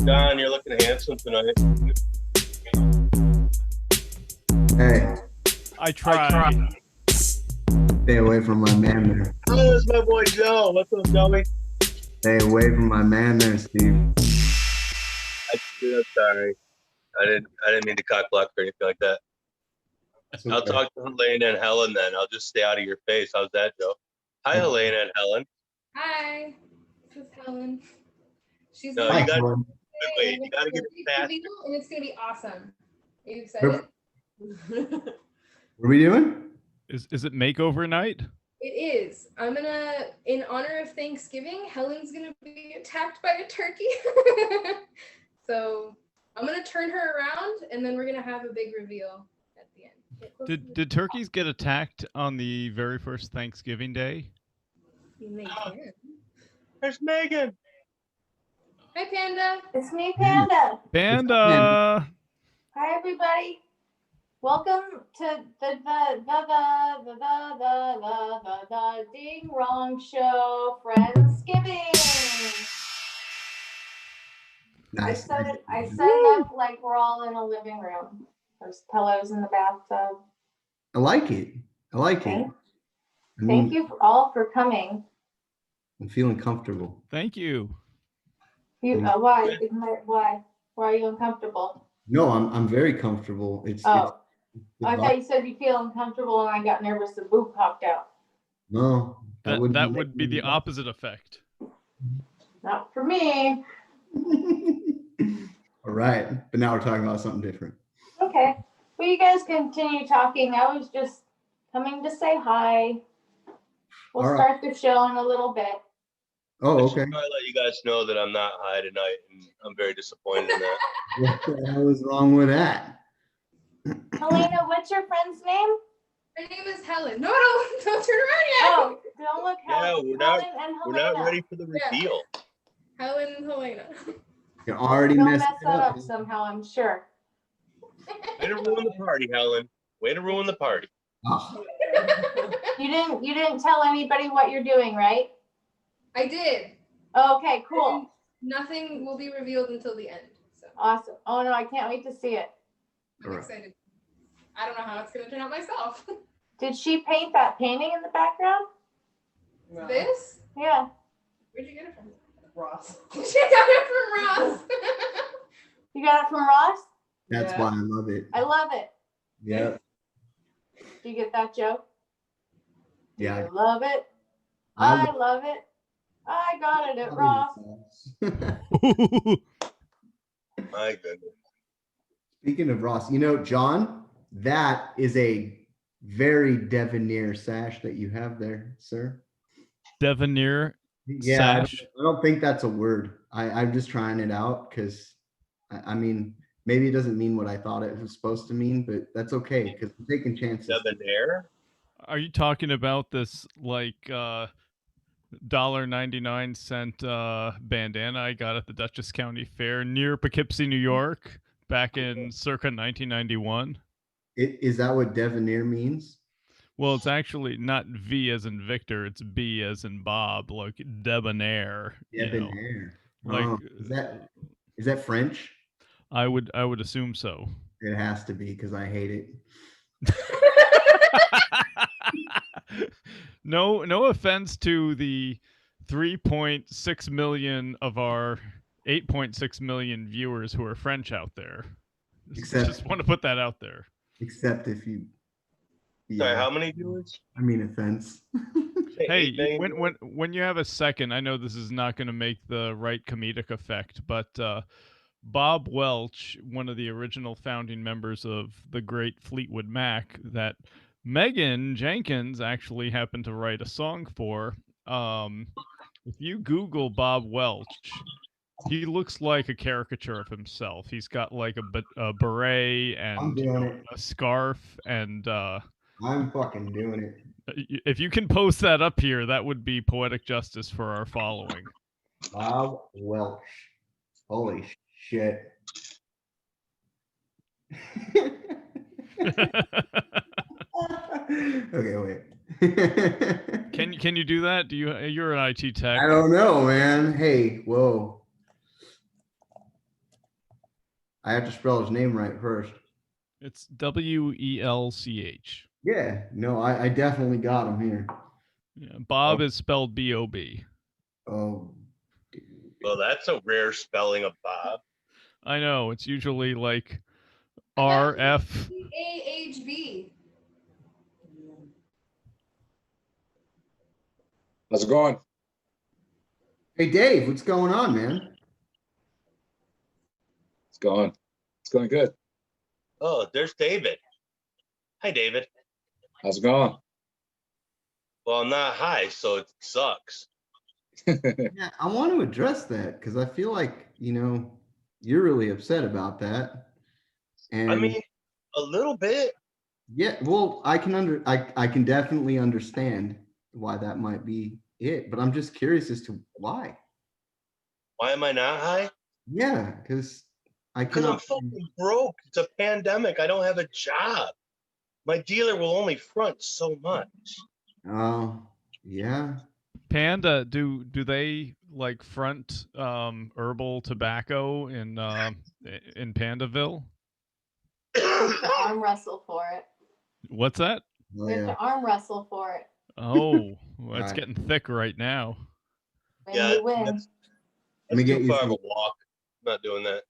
Don, you're looking handsome tonight. Hey, I try. stay away from my man there. Oh, that's my boy Joe. What's up, Joey? Stay away from my man there, Steve. I'm sorry. I didn't mean to cock block or anything like that. It's I'll okay. talk to Helena and Helen then. I'll just stay out of your face. How's that, Joe? Hi, Okay. Helena and Helen. Hi, this is Helen. She's No, Hi, you got Helen. wait. You got to get it fast. and it's gonna be awesome. Are you excited? What are we doing? Is it makeover night? It is. I'm gonna, in honor of Thanksgiving, Helen's gonna be attacked by a turkey. So I'm gonna turn her around, and then we're gonna have a big reveal at the end. Did turkeys get attacked on the very first Thanksgiving Day? They can. There's Megan. Hi, Panda. It's me, Panda. Panda. Hi, everybody. Welcome to the Ding Wrong Show, Friendsgiving. Nice. I set it up like we're all in a living room. There's pillows in the bathtub. I like it. I like it. Thank you all for coming. I'm feeling comfortable. Thank you. Why? Why are you uncomfortable? No, I'm very comfortable. Oh, I thought you said you feel uncomfortable, and I got nervous. The boot popped out. No, That would be the opposite effect. Not for me. All right, but now we're talking about something different. Okay. Well, you guys continue talking. I was just coming to say hi. We'll All right. start the show in a little bit. Oh, I okay. should probably let you guys know that I'm not high tonight, and I'm very disappointed in that. What the hell is wrong with that? Helena, what's your friend's name? Her name is Helen. No, don't turn around yet. Oh, don't look. Yeah, Helen, we're not- Helen and We're Helena. not ready for the reveal. Helen and Helena. You already Don't messed mess it that up. up somehow, I'm sure. Way to ruin the party, Helen. Way to ruin the party. Oh, You didn't tell anybody what you're doing, right? I did. Okay, cool. And nothing will be revealed until the end. So Awesome. Oh no, I can't wait to see it. I'm Alright. excited. I don't know how it's gonna turn out myself. Did she paint that painting in the background? No. This? Yeah. Where'd you get it from? Ross. She got it from Ross. You got it from Ross? that's Yeah. why I love it. I love it. Yeah, Do you get that joke? yeah. I love it. I I love it. I got it at Ross. My goodness. Speaking of Ross, John, that is a very debonair sash that you have there, sir. Devanir Yeah, sash. I don't think that's a word. I'm just trying it out because, I mean, maybe it doesn't mean what I thought it was supposed to mean, but that's okay because I'm taking chances. Debonair? Are you talking about this like $1.99 bandana I got at the Dutchess County Fair near Poughkeepsie, New York, back in circa 1991? Is that what debonair means? Well, it's actually not V as in Victor, it's B as in Bob, like debonair. Debonair. Like Oh, is that French? I would assume so. It has to be because I hate it. No offense to the 3.6 million of our 8.6 million viewers who are French out there. Just want to put that out there. Except if you. Sorry, how many viewers? I mean, offense. Hey, 8 million? when you have a second, I know this is not going to make the right comedic effect, but Bob Welch, one of the original founding members of the great Fleetwood Mac, that Megan Jenkins actually happened to write a song for. If you Google Bob Welch, he looks like a caricature of himself. He's got like a beret I'm and doing it. a scarf, and I'm fucking doing it. If you can post that up here, that would be poetic justice for our following. Bob Welch. Holy shit. Okay, wait. Can you do that? You're an IT tech? I don't know, man. Hey, whoa. I have to spell his name right first. It's WELCH. Yeah, no, I definitely got him here. Yeah, Bob is spelled B-O-B. Oh, Well, that's a rare spelling of Bob. I know, it's usually like I have RF. AHB. How's it going? hey, Dave, what's going on, man? It's going. It's going good. Oh, there's David. Hi, David. How's it going? Well, I'm not high, so it sucks. Yeah, I want to address that because I feel like, you're really upset about that. And I mean, a little bit. yeah, well, I can definitely understand why that might be it, but I'm just curious as to why. Why am I not high? Yeah, because I Because I'm cannot. fucking broke. It's a pandemic. I don't have a job. My dealer will only front so much. Oh, yeah. Panda, do they like front herbal tobacco in Pandaville? We have to arm wrestle for it. What's that? Oh, We have yeah. to arm wrestle for it. Oh, well, it's Right. getting thick right now. When Yeah, we win. that's Let me get too you far of some. a walk. I'm not doing that.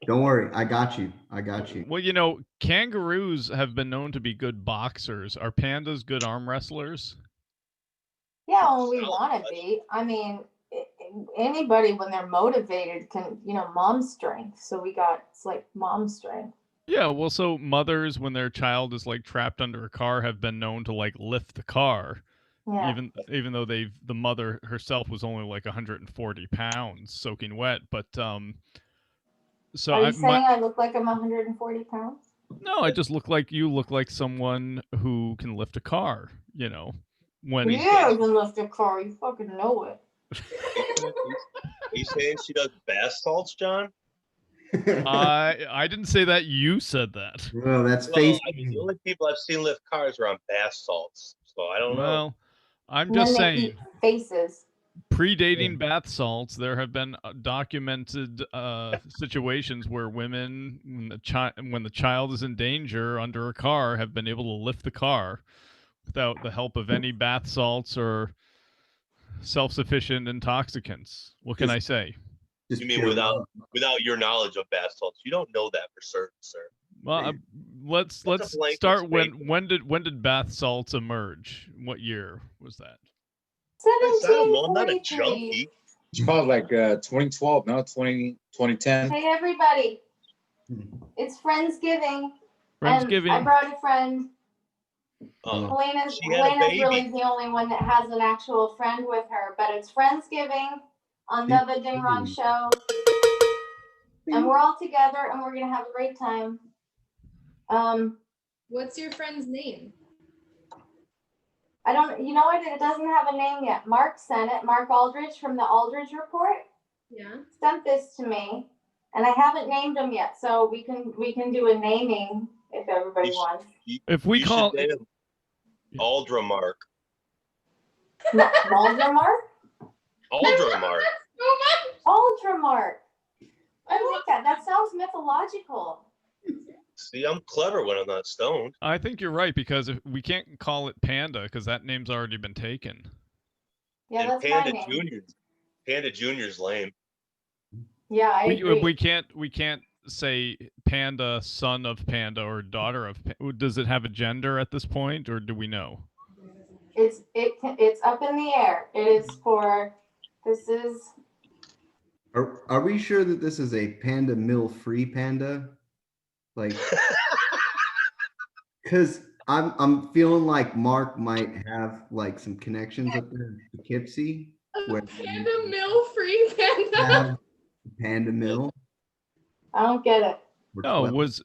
Don't worry, I got you. I got you. Well, kangaroos have been known to be good boxers. Are pandas good arm wrestlers? Yeah, when we Sounds want to like- be. I mean, anybody when they're motivated can, mom strength. So it's like mom strength. Yeah, well, so mothers, when their child is like trapped under a car, have been known to like lift the car, Yeah. even though the mother herself was only like 140 pounds, soaking wet. But so Are you saying I look like I'm 140 pounds? no, I just you look like someone who can lift a car. When Yeah, I can lift a car. You fucking know it. Are you saying she does bath salts, John? I didn't say that. You said that. Well, that's Well, face. I mean, the only people I've seen lift cars are on bath salts, so I don't know. Well, I'm And just then they saying. eat faces. Predating bath salts, there have been documented situations where women, when the child is in danger under a car, have been able to lift the car without the help of any bath salts or self-sufficient intoxicants. What can I say? Just You mean pure without love. your knowledge of bath salts? You don't know that for certain, sir. Well, let's That's a blanket start statement. when did bath salts emerge? What year was that? I don't know. I'm not a 1743. junkie. It's probably like 2012, no, 2010. Hey everybody, Hmm. it's Friendsgiving. Friendsgiving. And I brought a friend. Helena's She had a baby. really the only one that has an actual friend with her, but it's Friendsgiving on the Bubba Ding Ron show. And we're all together and we're gonna have a great time. What's your friend's name? I don't, you know what? It doesn't have a name yet. Mark sent it. Mark Aldridge from the Aldridge Report Yeah. sent this to me, and I haven't named him yet. So we can do a naming if everybody You should- wants. If we You call should name him Aldra Mark. Aldra Mark. Aldra Mark. So much. Aldra Mark. I like that. That sounds mythological. See, I'm clever when I'm not stoned. I think you're right, because if we can't call it Panda because that name's already been taken. Yeah, And that's my Panda name. Junior. Panda Junior's lame. Yeah, I agree. We can't say Panda, son of Panda, or daughter of. Does it have a gender at this point, or do we know? It's up in the air. It is for. This is. Are we sure that this is a panda mill free panda? Like, because I'm feeling like Mark might have like some connections up there in Poughkeepsie where Panda mill free panda. have panda mill. I don't get it. We're No, 12.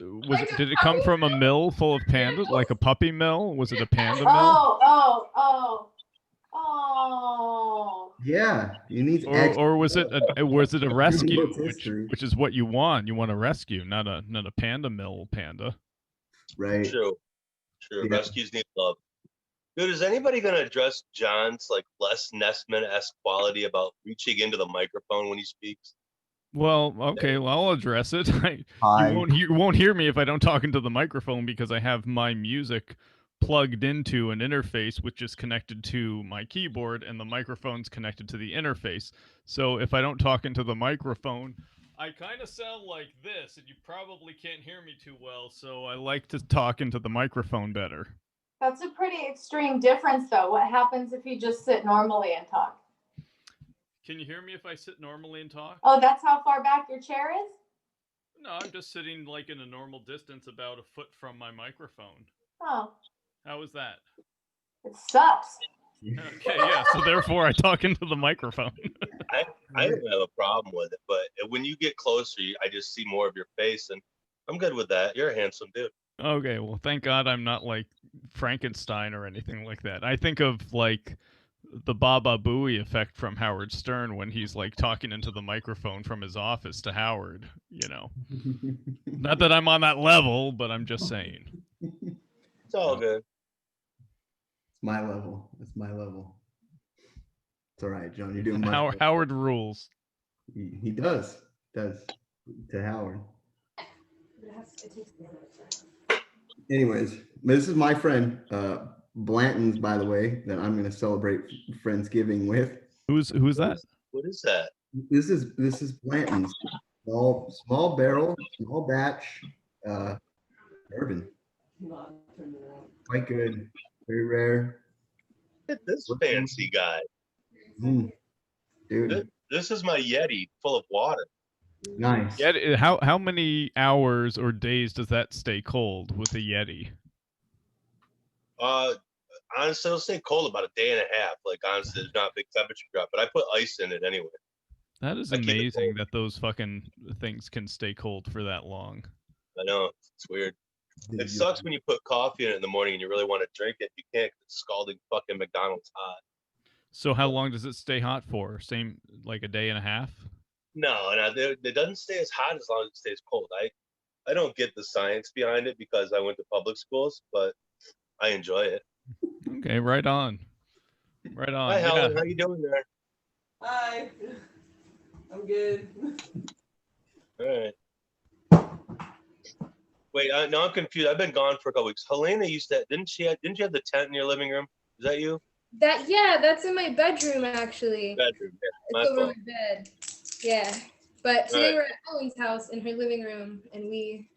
did it come from a mill full of pandas, like a puppy mill? Was it a panda mill? Oh. Yeah, you need Or was it a rescue, What's history? which is what you want? You want a rescue, not a panda mill panda. Right. True. Yeah. Rescues need love. Dude, is anybody going to address John's like Les Nessman-esque quality about reaching into the microphone when he speaks? Well, okay, well, I'll address it. Hi. You won't hear me if I don't talk into the microphone because I have my music plugged into an interface which is connected to my keyboard, and the microphone's connected to the interface. So if I don't talk into the microphone, I kind of sound like this, and you probably can't hear me too well, so I like to talk into the microphone better. That's a pretty extreme difference, though. What happens if you just sit normally and talk? Can you hear me if I sit normally and talk? Oh, that's how far back your chair is? No, I'm just sitting like in a normal distance, about a foot from my microphone. Oh, How is that? it sucks. Okay, yeah, so therefore I talk into the microphone. I don't have a problem with it, but when you get closer, I just see more of your face, and I'm good with that. You're a handsome dude. Okay, well, thank God I'm not like Frankenstein or anything like that. I think of like the Baba Booey effect from Howard Stern when he's like talking into the microphone from his office to Howard, you know. Not that I'm on that level, but I'm just saying. It's all good. It's my level. It's my level. It's all right, John. You're doing much better. Howard rules. He does to Howard. Anyways, this is my friend Blanton's, by the way, that I'm going to celebrate Friendsgiving with. Who's that? What is that? This is Blanton's small barrel, small batch bourbon. Quite good, very rare. Look at this fancy guy. Dude, This is my Yeti full of water. nice. Yeti, how many hours or days does that stay cold with a Yeti? Honestly, it'll stay cold about a day and a half. Like, honestly, there's not a big temperature drop, but I put ice in it anyway. That is I keep it amazing cold. that those fucking things can stay cold for that long. I know, it's weird. It sucks when you put coffee in it in the morning and you really want to drink it. You can't 'cause it's scalding fucking McDonald's hot. So how long does it stay hot for? Same, like a day and a half? No, it doesn't stay as hot as long as it stays cold. I don't get the science behind it because I went to public schools, but I enjoy it. Okay, right on. Right on. Hi, Helen. Yeah. How you doing there? Hi. I'm good. All right. Wait, no, I'm confused. I've been gone for a couple weeks. Helena used to, didn't you have the tent in your living room? Is that you? That's in my bedroom actually. Bedroom. Yeah, It's my over fault. my bed. Yeah. But today Alright. we're at Helen's house in her living room and we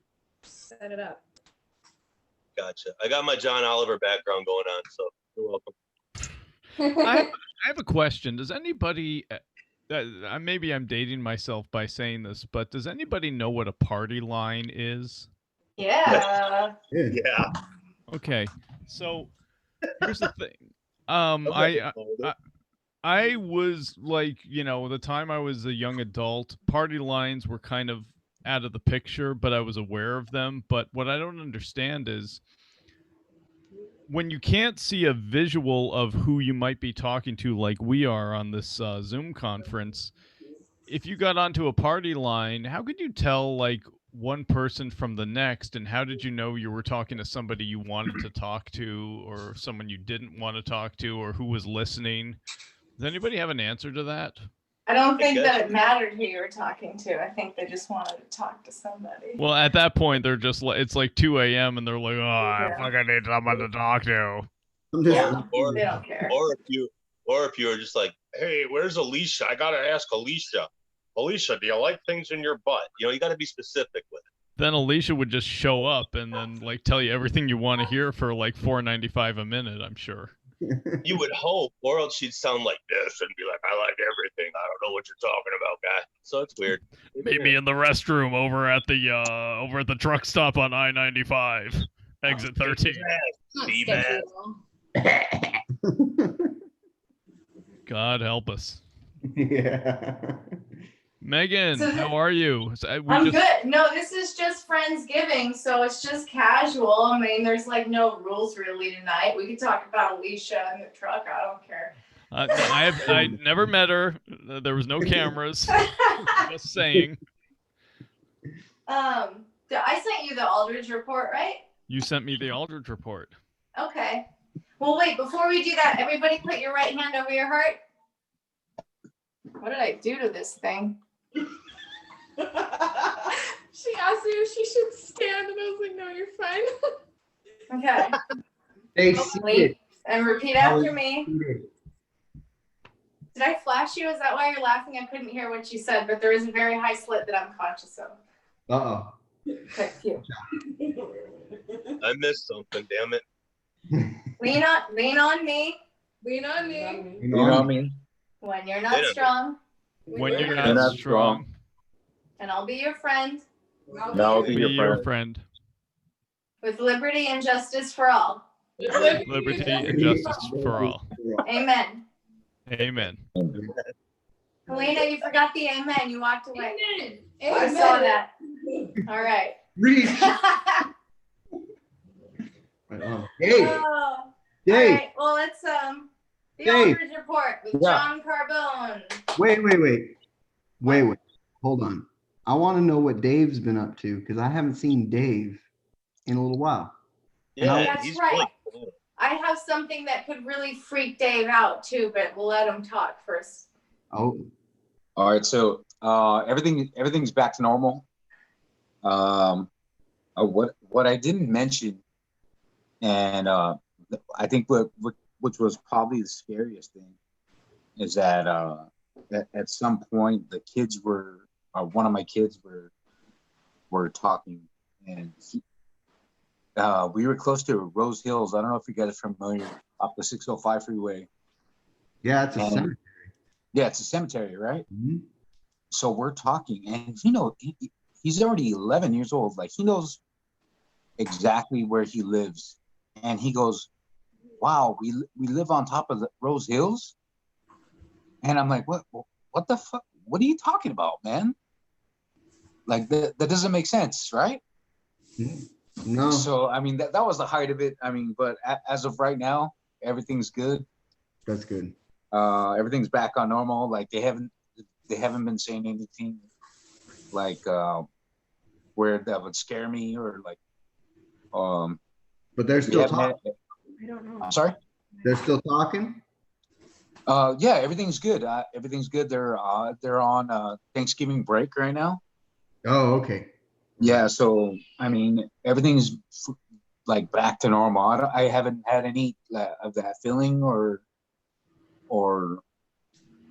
set it up. Gotcha. I got my John Oliver background going on, so you're welcome. I have a question. Does anybody, maybe I'm dating myself by saying this, but does anybody know what a party line is? Yeah. Yeah. Okay, so here's the thing. Okay. I was like, you know, the time I was a young adult, party lines were kind of out of the picture, but I was aware of them. But what I don't understand is when you can't see a visual of who you might be talking to, like we are on this Zoom conference, if you got onto a party line, how could you tell like one person from the next, and how did you know you were talking to somebody you wanted to talk to or someone you didn't want to talk to or who was listening? Does anybody have an answer to that? I don't think guess- that it mattered who you were talking to. I think they just wanted to talk to somebody. Well, at that point, they're just like, it's like 2 a.m. and they're like, oh, I Yeah. fucking need someone to talk to. I'm just, Yeah. Or, They don't care. or if you were just like, hey, where's Alicia? I gotta ask Alicia. Alicia, do you like things in your butt? You know, you gotta be specific with it. Then Alicia would just show up and then like tell you everything you want to hear for like $4.95 a minute, I'm sure. You would hope, or else she'd sound like this and be like, I like everything. I don't know what you're talking about, guy. So it's weird. Meet me in the restroom over at the truck stop on I-95, exit 13. Not See sketchy that? at all. God help us. yeah. Megan, So- how are you? I'm good. No, this is just Friendsgiving, so it's just casual. I mean, there's like no rules really tonight. We could talk about Alicia in the truck. I don't care. I never met her. There was no cameras. Just saying. I sent you the Aldridge report, right? You sent me the Aldridge report. Okay. Well, wait, before we do that, everybody put your right hand over your heart. What did I do to this thing? She asked me if she should stand, and I was like, no, you're fine. Okay. Stay Hopefully. seated. And repeat after me. Did I flash you? Is that why you're laughing? I couldn't hear what you said, but there is a very high slit that I'm conscious of. Uh-oh. Okay, phew. I missed something, damn it. Lean on me Lean on me. You know what I mean? when you're not Yeah. strong, When you're You're not not strong, and I'll be your friend I'll be be your your friend. with liberty and justice for all. Liberty and justice for all. Amen. Amen. Helena, you forgot the amen. You walked away. Amen. I saw that. All right. Reach. Right on. Dave. Oh, all Dave. right. Well, let's the Dave. Aldridge report with Yeah. John Carbone. Wait. Hold on. I want to know what Dave's been up to because I haven't seen Dave in a little while. Yeah, That's he's right. really cool. I have something that could really freak Dave out too, but we'll let him talk first. Oh, All right, so everything's back to normal. What I didn't mention, and I think which was probably the scariest thing, is that at some point the kids one of my kids were talking, and we were close to Rose Hills. I don't know if you guys are familiar, off the 605 freeway. yeah, it's a And- cemetery. Yeah, it's a cemetery, right? Mhm. So we're talking, and he's already 11 years old. Like, he knows exactly where he lives, and he goes, "Wow, we live on top of the Rose Hills," and I'm like, "What the fuck? What are you talking about, man? Like, that doesn't make sense, right?" No, So I mean, that was the height of it. I mean, but as of right now, everything's good. that's good. Everything's back on normal. Like, they haven't been saying anything like where that would scare me, or like But they're we still haven't talking. had- I don't know. I'm sorry. They're still talking. Yeah, everything's good. Everything's good. They're on Thanksgiving break right now. Oh, okay. Yeah, so I mean, everything's like back to normal. I haven't had any of that feeling or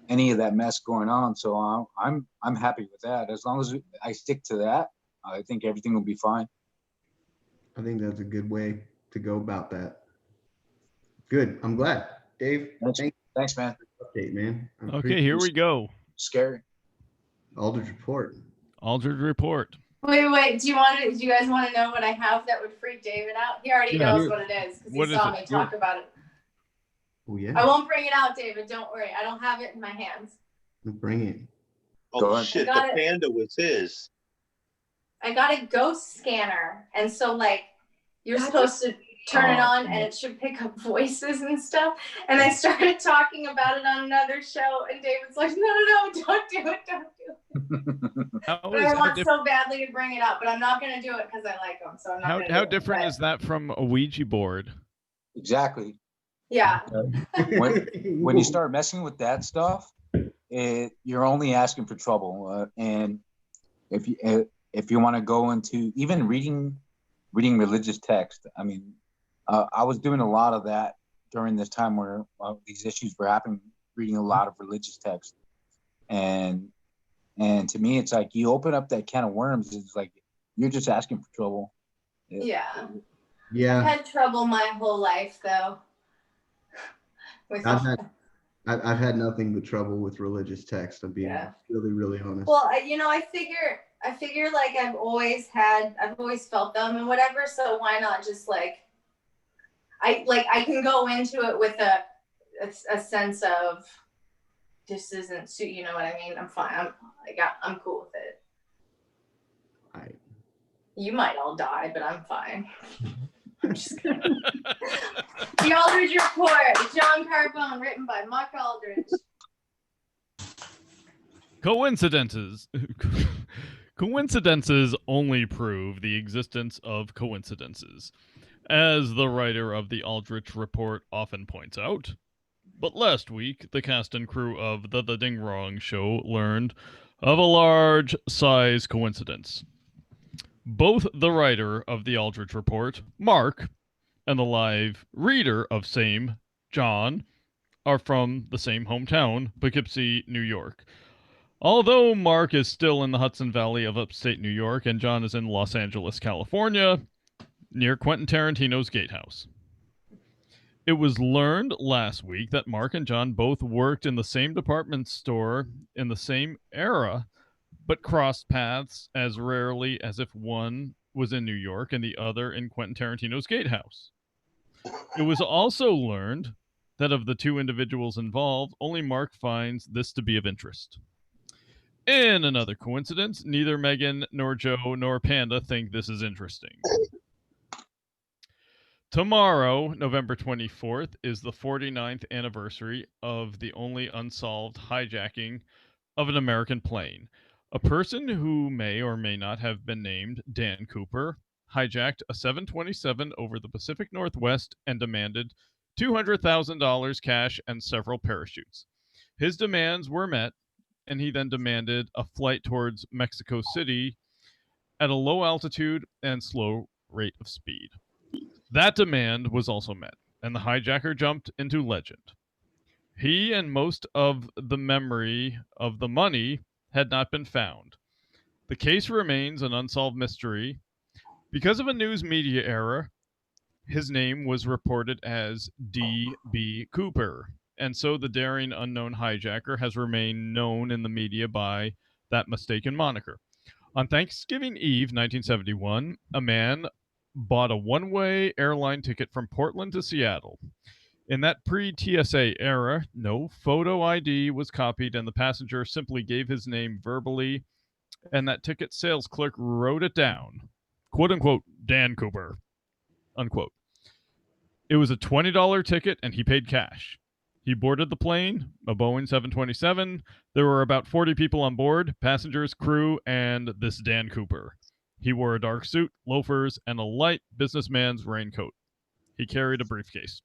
any of that mess going on. So I'm happy with that. As long as I stick to that, I think everything will be fine. I think that's a good way to go about that. Good. I'm glad. Dave, Thanks, man. for the update, man. I Okay, appreciate here we go. Scary. Aldridge report. Aldridge report. Wait. Do you guys want to know what I have that would freak David out? He already Yeah. knows what it is because What he is saw it? me talk about it. Oh yeah. I won't bring it out, David. Don't worry. I don't have it in my hands. Bring it. Go Oh ahead. shit, the Got it. Panda was his. I got a ghost scanner, and so like you're That's supposed to turn it Oh, on, and it should pick up voices and stuff. And I started talking about it on another show, and David's like, "No, don't do it, don't do it." How But I want so badly to bring it up, but I'm not gonna do it because I like him. So I'm not. Gonna how do different it, is that from a Ouija board? Exactly. Yeah. When you start messing with that stuff, you're only asking for trouble. And if you want to go into even reading religious text, I mean, I was doing a lot of that during this time where these issues were happening. Reading a lot of religious text, and to me, it's like you open up that can of worms. It's like you're just asking for trouble. Yeah. I've Yeah. had trouble my whole life though. With I've had nothing but trouble with religious text. I'm being Yeah. really, really honest. Well, I figure like I've always felt them and whatever. So why not just like, I can go into it with a sense of just isn't suit. You know what I mean? I'm fine. I'm cool with it. You might all die, but I'm fine. I'm just kidding. The Aldridge Report, John Carbone, written by Mark Aldridge. Coincidences. Coincidences only prove the existence of coincidences, as the writer of the Aldrich Report often points out. But last week, the cast and crew of the Ding Wrong Show learned of a large-size coincidence. Both the writer of the Aldrich Report, Mark, and the live reader of same, John, are from the same hometown, Poughkeepsie, New York. Although Mark is still in the Hudson Valley of upstate New York and John is in Los Angeles, California, near Quentin Tarantino's Gatehouse. It was learned last week that Mark and John both worked in the same department store in the same era, but crossed paths as rarely as if one was in New York and the other in Quentin Tarantino's Gatehouse. It was also learned that of the two individuals involved, only Mark finds this to be of interest. In another coincidence, neither Megan nor Joe nor Panda think this is interesting. Tomorrow, November 24th, is the 49th anniversary of the only unsolved hijacking of an American plane. A person who may or may not have been named Dan Cooper hijacked a 727 over the Pacific Northwest and demanded $200,000 cash and several parachutes. His demands were met, and he then demanded a flight towards Mexico City at a low altitude and slow rate of speed. That demand was also met, and the hijacker jumped into legend. He and most of the memory of the money had not been found. The case remains an unsolved mystery. Because of a news media error, his name was reported as D.B. Cooper, and so the daring unknown hijacker has remained known in the media by that mistaken moniker. On Thanksgiving Eve, 1971, a man bought a one-way airline ticket from Portland to Seattle. In that pre-TSA era, no photo ID was copied, and the passenger simply gave his name verbally, and that ticket sales clerk wrote it down. Quote-unquote, Dan Cooper, unquote. It was a $20 ticket, and he paid cash. He boarded the plane, a Boeing 727. There were about 40 people on board, passengers, crew, and this Dan Cooper. He wore a dark suit, loafers, and a light businessman's raincoat. He carried a briefcase.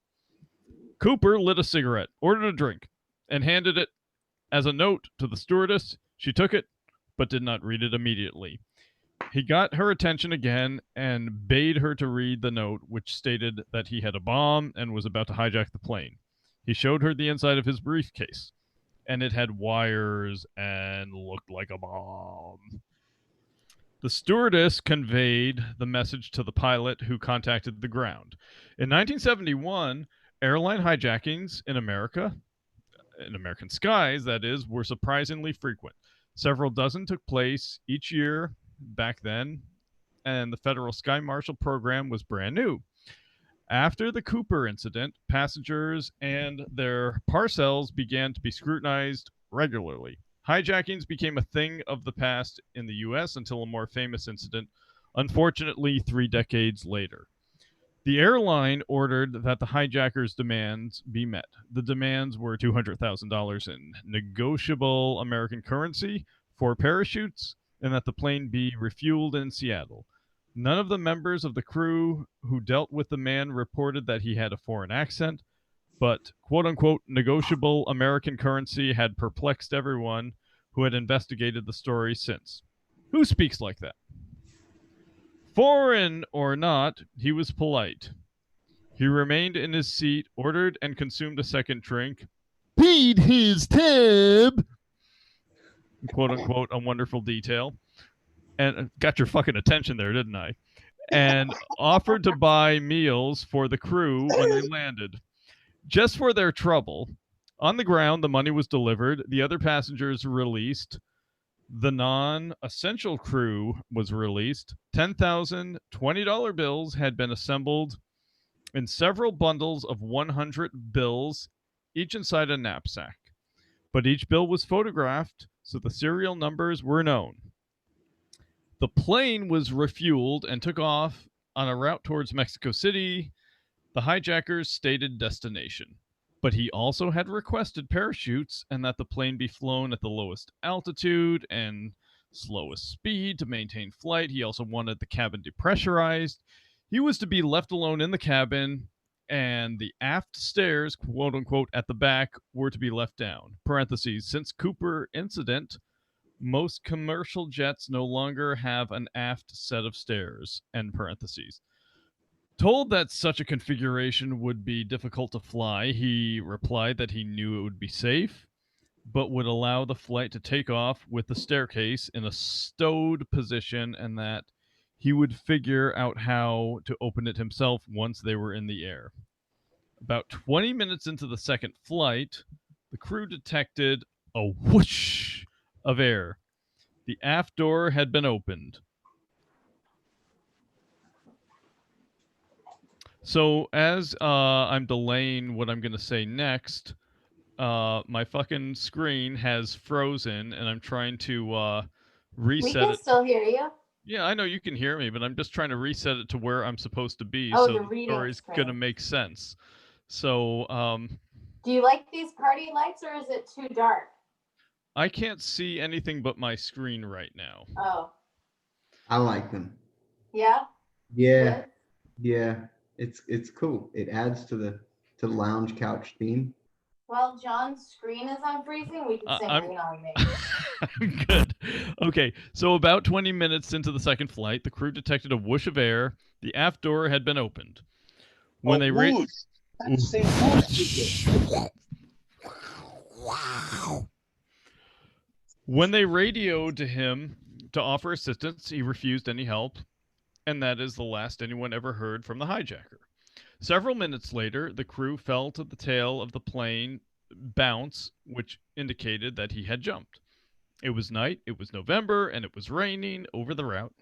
Cooper lit a cigarette, ordered a drink, and handed it as a note to the stewardess. She took it, but did not read it immediately. He got her attention again and bade her to read the note, which stated that he had a bomb and was about to hijack the plane. He showed her the inside of his briefcase, and it had wires and looked like a bomb. The stewardess conveyed the message to the pilot, who contacted the ground. In 1971, airline hijackings in American skies, that is, were surprisingly frequent. Several dozen took place each year back then, and the Federal Sky Marshal program was brand new. After the Cooper incident, passengers and their parcels began to be scrutinized regularly. Hijackings became a thing of the past in the U.S. until a more famous incident, unfortunately 3 decades later. The airline ordered that the hijackers' demands be met. The demands were $200,000 in negotiable American currency, 4 parachutes, and that the plane be refueled in Seattle. None of the members of the crew who dealt with the man reported that he had a foreign accent, but quote-unquote negotiable American currency had perplexed everyone who had investigated the story since. Who speaks like that? Foreign or not, he was polite. He remained in his seat, ordered and consumed a second drink, paid his tab, quote-unquote a wonderful detail, and got your fucking attention there, didn't I? And offered to buy meals for the crew when they landed. Just for their trouble, on the ground, the money was delivered, the other passengers released, the non-essential crew was released, 10,000 $20 bills had been assembled in several bundles of 100 bills, each inside a knapsack. but each bill was photographed, so the serial numbers were known. The plane was refueled and took off on a route towards Mexico City, the hijacker's stated destination. But he also had requested parachutes and that the plane be flown at the lowest altitude and slowest speed to maintain flight. He also wanted the cabin depressurized. He was to be left alone in the cabin, and the aft stairs, quote unquote, at the back were to be left down. Parentheses, since Cooper incident, most commercial jets no longer have an aft set of stairs, end parentheses. Told that such a configuration would be difficult to fly, he replied that he knew it would be safe, but would allow the flight to take off with the staircase in a stowed position, and that he would figure out how to open it himself once they were in the air. About 20 minutes into the second flight, the crew detected a whoosh of air. The aft door had been opened. So as I'm delaying what I'm going to say next, my fucking screen has frozen, and I'm trying to We reset can it. still hear you. Yeah, I know you can hear me, but I'm just trying to reset it to where I'm supposed to be, Oh, so the the reading story's going to screen. make sense. So Do you like these party lights or is it too dark? I can't see anything but my screen right now. Oh, I like them. yeah? Yeah, Good? yeah. It's cool. It adds to the lounge couch theme. Well, John's screen is unfreezing. We can sing I'm- Lean on Me. I'm good. Okay, so about 20 minutes into the second flight, the crew detected a whoosh of air. The aft door had been opened. When they whoosh. That's the same whoosh. When they radioed to him to offer assistance, he refused any help, and that is the last anyone ever heard from the hijacker. Several minutes later, the crew felt the tail of the plane bounce, which indicated that he had jumped. It was night, it was November, and it was raining over the route.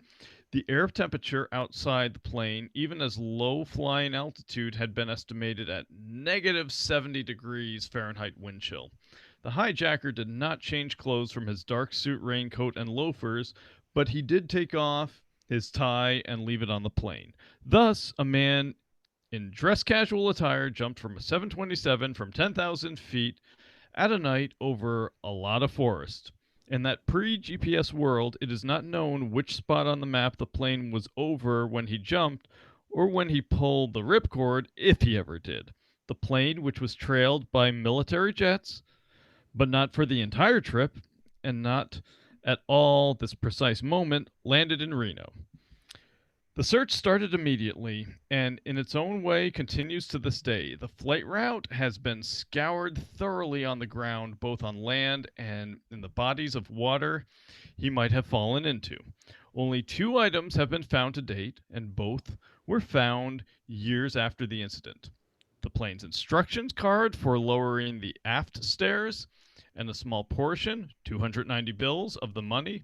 The air temperature outside the plane, even as low flying altitude, had been estimated at negative 70 degrees Fahrenheit wind chill. The hijacker did not change clothes from his dark suit, raincoat, and loafers, but he did take off his tie and leave it on the plane. Thus, a man in dress casual attire jumped from a 727 from 10,000 feet at a night over a lot of forest. In that pre-GPS world, it is not known which spot on the map the plane was over when he jumped or when he pulled the ripcord, if he ever did. The plane, which was trailed by military jets, but not for the entire trip, and not at all this precise moment, landed in Reno. The search started immediately, and in its own way continues to this day. The flight route has been scoured thoroughly on the ground, both on land and in the bodies of water he might have fallen into. Only 2 items have been found to date, and both were found years after the incident. The plane's instructions card for lowering the aft stairs, and a small portion, 290 bills, of the money.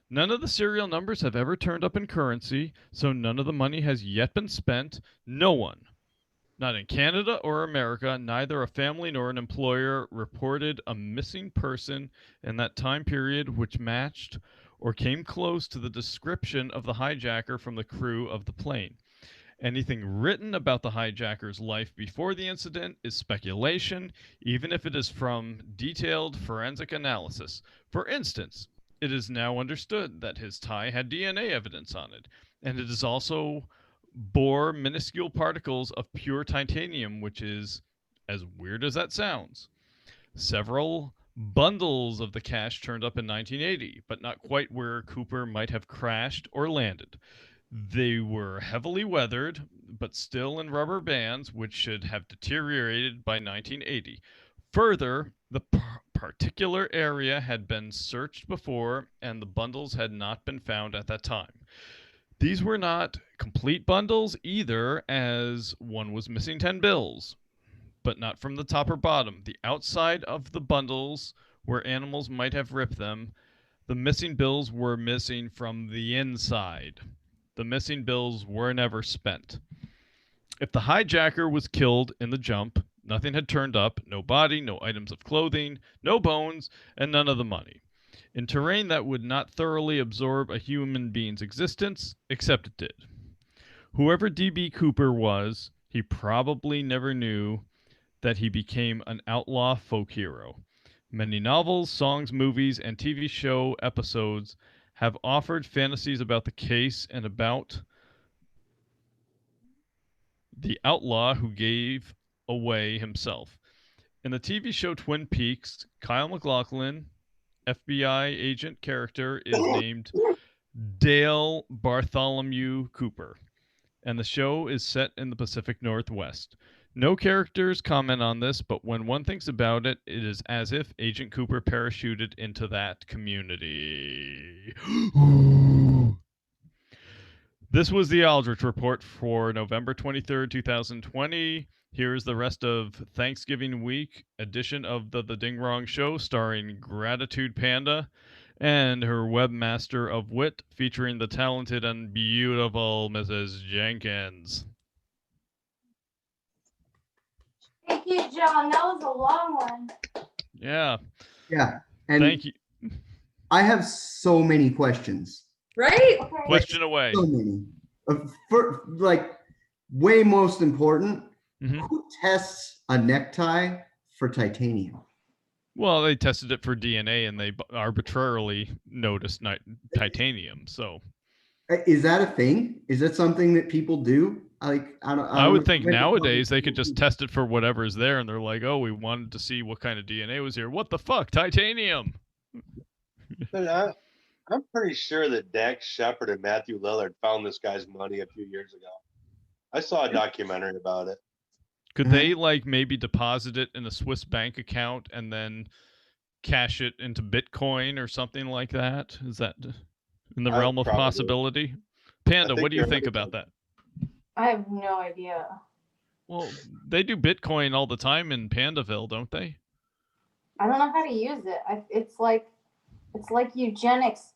None of the serial numbers have ever turned up in currency, so none of the money has yet been spent. No one, not in Canada or America, neither a family nor an employer, reported a missing person in that time period which matched or came close to the description of the hijacker from the crew of the plane. Anything written about the hijacker's life before the incident is speculation, even if it is from detailed forensic analysis. For instance, it is now understood that his tie had DNA evidence on it, and it is also bore minuscule particles of pure titanium, which is, as weird as that sounds. Several bundles of the cash turned up in 1980, but not quite where Cooper might have crashed or landed. They were heavily weathered, but still in rubber bands, which should have deteriorated by 1980. Further, the particular area had been searched before, and the bundles had not been found at that time. These were not complete bundles either, as one was missing 10 bills, but not from the top or bottom. The outside of the bundles, where animals might have ripped them, the missing bills were missing from the inside. The missing bills were never spent. If the hijacker was killed in the jump, Nothing had turned up, no body, no items of clothing, no bones, and none of the money. In terrain that would not thoroughly absorb a human being's existence, except it did. Whoever D.B. Cooper was, he probably never knew that he became an outlaw folk hero. Many novels, songs, movies, and TV show episodes have offered fantasies about the case and about the outlaw who gave away himself. In the TV show Twin Peaks, Kyle MacLachlan, FBI agent character, is named Dale Bartholomew Cooper, and the show is set in the Pacific Northwest. No characters comment on this, but when one thinks about it, it is as if Agent Cooper parachuted into that community. This was the Aldrich Report for November 23rd, 2020. Here's the rest of Thanksgiving week edition of the Ding Rong Show, starring Gratitude Panda and her webmaster of wit, featuring the talented and beautiful Mrs. Jenkins. Thank you, John. That was a long one. Yeah. Yeah. And Thank you. I have so many questions. Right? Okay. Question away. So many. For like, way most important, Mhm. who tests a necktie for titanium? Well, they tested it for DNA and they arbitrarily noticed titanium. So Is that a thing? Is that something that people do? Like, I would think nowadays they could just test it for whatever's there, and they're like, "Oh, we wanted to see what kind of DNA was here. What the fuck, titanium?" But I'm pretty sure that Dax Shepard and Matthew Lillard found this guy's money a few years ago. I saw a documentary about it. Could they like maybe deposit it in a Swiss bank account and then cash it into Bitcoin or something like that? Is that in the realm of Probably. possibility? Panda, think what do you you're think right. about that? I have no idea. Well, they do Bitcoin all the time in Pandaville, don't they? I don't know how to use it. It's like eugenics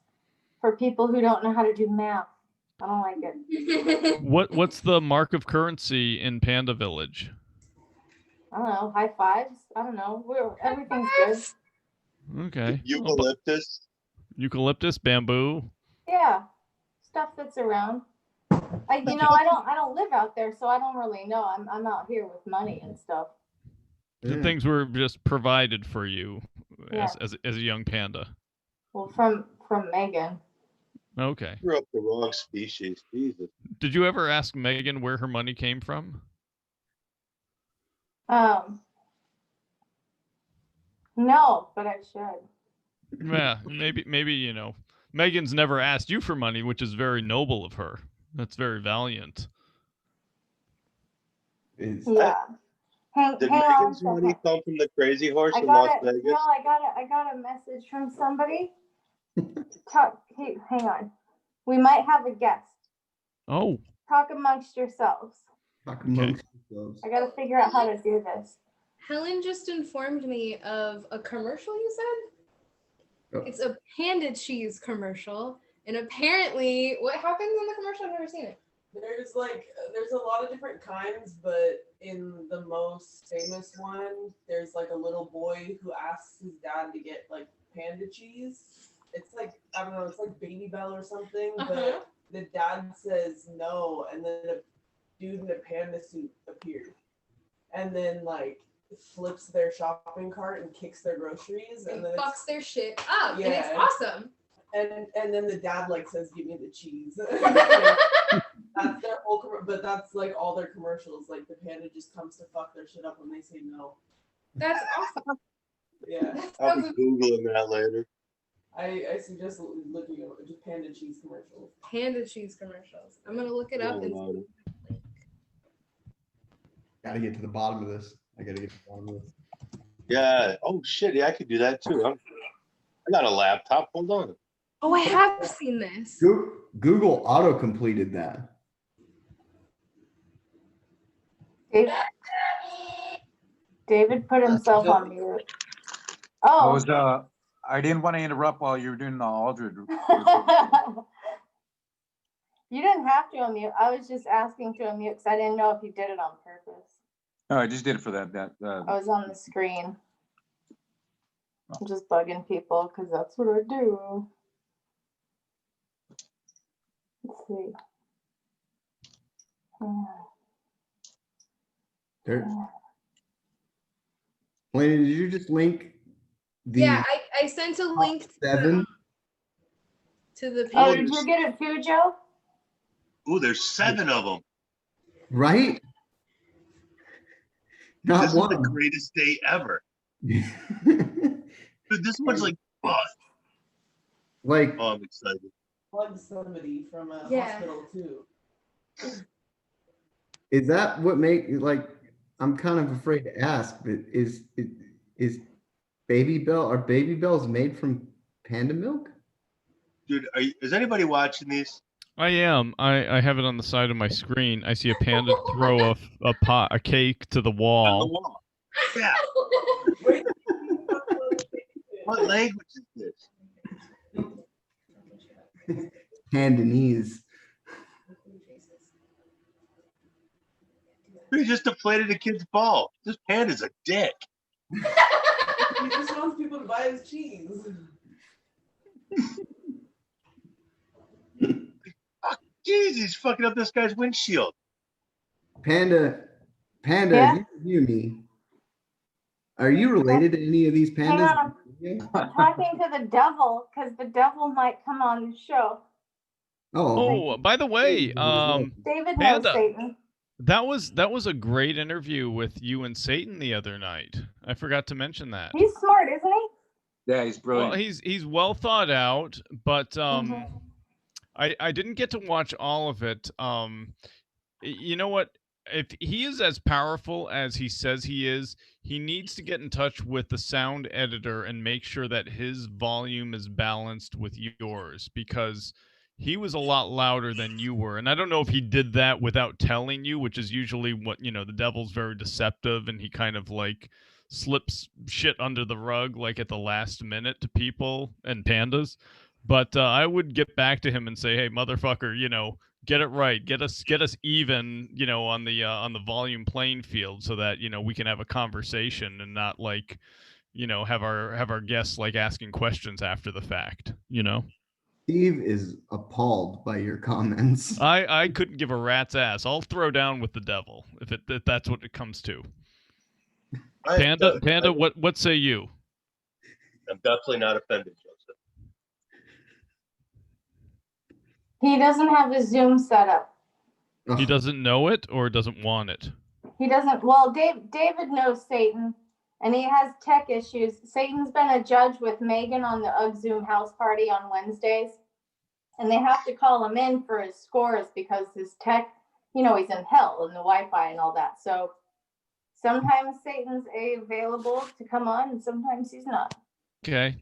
for people who don't know how to do math. I don't like it. What's the mark of currency in Panda Village? I don't know. High fives. I don't know. Everything's good. Okay. Eucalyptus. Eucalyptus, bamboo. Yeah, stuff that's around. I don't live out there, so I don't really know. I'm out here with money and stuff. The things were just provided for you Yeah. as a young panda. Well, from Megan. Okay. Grew up the wrong species. Jesus. Did you ever ask Megan where her money came from? No, but I should. Yeah, maybe you know, Megan's never asked you for money, which is very noble of her. That's very valiant. Yeah. Did hang on a Megan's money second. come from the crazy horse I in got Las it. Vegas? No, I got a message from somebody. Hey, hang on. We might have a guest. Oh, Talk amongst yourselves. Talk amongst yourselves. I got to figure out how to do this. Helen just informed me of a commercial you said. Oh. It's a Panda cheese commercial. And apparently, what happens in the commercial? I've never seen it. There's a lot of different kinds, but in the most famous one, there's like a little boy who asks his dad to get like Panda cheese. It's like, I don't know, it's like Baby Bell or something, but the dad says no, and then a dude in a panda suit appeared. And then like flips their shopping cart and kicks their groceries and then fucks their shit up. Yeah. And it's awesome. And then the dad like says, "Give me the cheese." That's their whole but that's like all their commercials. Like the panda just comes to fuck their shit up when they say no. That's awesome. Yeah. I'll be Googling that later. I suggest looking at just Panda cheese commercials. Panda cheese commercials. I'm gonna look it up. And Gotta get to the bottom of this. I gotta get to the bottom of this. Yeah. Oh shit. Yeah, I could do that too. I got a laptop. Hold on. Oh, I have seen this. Google auto completed that. David put himself on mute. Oh. I didn't want to interrupt while you were doing the Aldred. You didn't have to unmute. I was just asking to unmute because I didn't know if you did it on purpose. No, I just did it for that. I was on the screen. I'm just bugging people because that's what I do. Let's see. Lena, did you just link the Yeah, I sent a link seven? to the page. Oh, did you get it too, Joe? Ooh, there's 7 of them. Right? Not This is the one. greatest day ever. Dude, this one's like, oh, Like, I'm excited. Plug somebody from a Yeah. hospital too. is that what like? I'm kind of afraid to ask, but is Baby Bell, are Baby Bells made from panda milk? Dude, is anybody watching these? I am. I have it on the side of my screen. I see a panda throw a cake to the On the wall. wall. Yeah. Wait, What language is this? Pandanese. He just deflated a kid's ball. This panda's a dick. he just wants people to buy his cheese. Jeez, he's fucking up this guy's windshield. Panda, Yeah? you hear me? Are you related to any of these Hang pandas? on, I'm talking to the devil because the devil might come on the show. Oh, by the way, David knows Panda. Satan. that was a great interview with you and Satan the other night. I forgot to mention that. He's smart, isn't he? Yeah, he's brilliant. Well, he's well thought out, but Mhm. I didn't get to watch all of it. You know what? If he is as powerful as he says he is, he needs to get in touch with the sound editor and make sure that his volume is balanced with yours, because he was a lot louder than you were. And I don't know if he did that without telling you, which is usually what, the devil's very deceptive, and he kind of like slips shit under the rug like at the last minute to people and pandas. But I would get back to him and say, hey, motherfucker, get it right, get us even, on the volume playing field, so that we can have a conversation and not like have our guests like asking questions after the fact. Steve is appalled by your comments. I couldn't give a rat's ass. I'll throw down with the devil if that's what it comes to. Panda, what say you? I'm definitely not offended, Joseph. He doesn't have his Zoom set up. He doesn't know it or doesn't want it? He doesn't. Well, David knows Satan, and he has tech issues. Satan's been a judge with Megan on the UGG Zoom house party on Wednesdays, and they have to call him in for his scores because his tech, he's in hell and the Wi-Fi and all that. So sometimes Satan's available to come on, and sometimes he's not. Okay.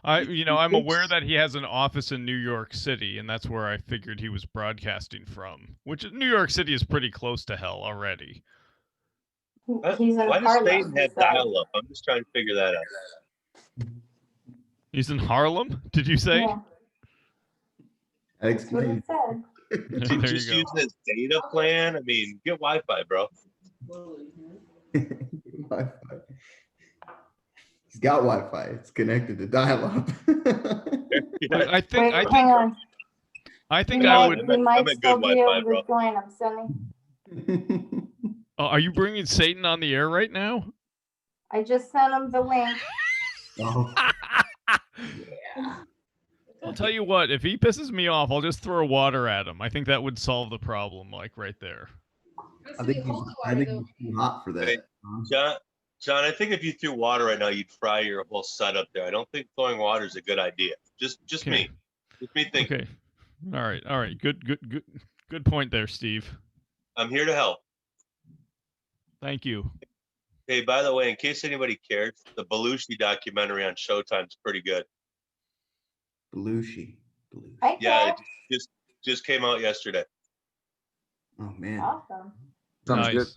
I'm aware that he has an office in New York City, and that's where I figured he was broadcasting from, which New York City is pretty close to hell already. He's in Why does Harlem. Satan have dial-up? I'm just trying to figure that out. He's in Harlem, did you say? Yeah, that's what he said. Is he There just you go. using his data plan? I mean, get Wi-Fi, bro. Wi-Fi. He's got Wi-Fi. It's connected to dial-up. I think Wait, hang on. I think He I might, would. he might I'm at still good be Wi-Fi, able bro. to join. I'm sending. Are you bringing Satan on the air right now? I just sent him the link. Oh, I'll tell you what. If he pisses me off, I'll just throw water at him. I think that would solve the problem, like right there. I think he's too hot for that. Hey, John, I think if you threw water right now, you'd fry your whole setup there. I don't think throwing water is a good idea. Just Okay. me. Just me thinking. Okay. All right. Good point there, Steve. I'm here to help. Thank you. Hey, by the way, in case anybody cares, the Belushi documentary on Showtime is pretty good. Belushi. I Yeah, care. it just came out yesterday. Oh man. Awesome. Sounds Nice. good.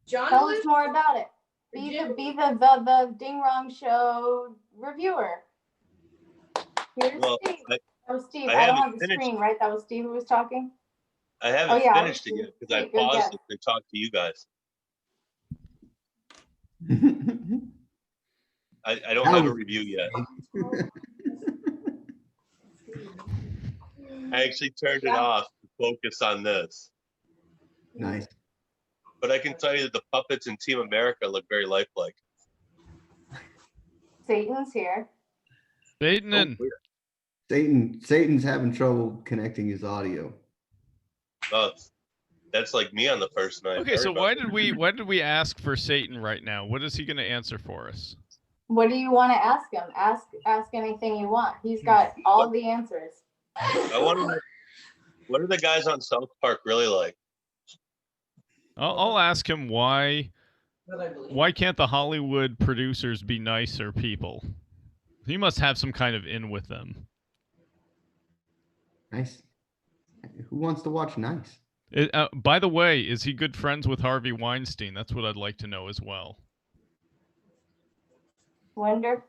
John Tell us Lewis? more about it. Be the Ding Rong Show reviewer. Here's Well, Steve. That was Steve. I I don't haven't have the finished. screen, right? That was Steve who was talking. I haven't yeah, finished it Steve. yet because I Great, good paused guess. it to talk to you guys. I don't have a review yet. I actually turned it off to focus on this. Nice. But I can tell you that the puppets in Team America look very lifelike. Satan's here. Satan. Satan's having trouble connecting his audio. Oh, that's like me on the first night. Okay, so why did we ask for Satan right now? What is he going to answer for us? What do you want to ask him? Ask anything you want. He's got all the answers. I want to know, what are the guys on South Park really like? I'll ask him why can't the Hollywood producers be nicer people? He must have some kind of in with them. Nice. Who wants to watch Nice? By the way, is he good friends with Harvey Weinstein? That's what I'd like to know as well. Wonder.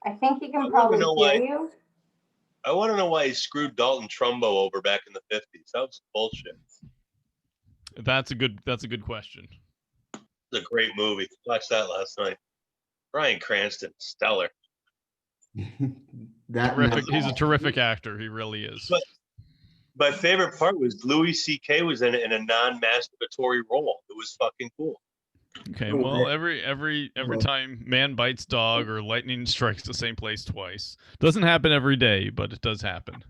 I think he can probably hear you. I want to know why he screwed Dalton Trumbo over back in the 50s. That was bullshit. That's a good question. It's a great movie. Watched that last night. Bryan Cranston, stellar. Terrific. He's a terrific actor. He really is. But my favorite part was Louis C.K. was in it in a non-masturbatory role. It was fucking cool. Okay, well, every time man bites dog or lightning strikes the same place twice. Doesn't happen every day, but it does happen.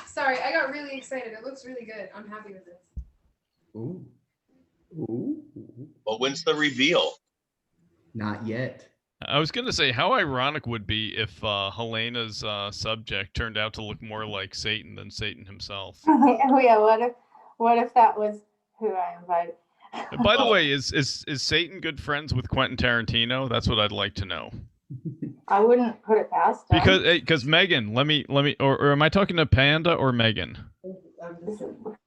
Sorry, I got really excited. It looks really good. I'm happy with this. Ooh. Ooh. Well, when's the reveal? Not yet. I was going to say, how ironic would be if Helena's subject turned out to look more like Satan than Satan himself. Oh yeah, what if that was who I invited? By the way, is Satan good friends with Quentin Tarantino? That's what I'd like to know. I wouldn't put it past him. Because Megan, let me or am I talking to Panda or Megan?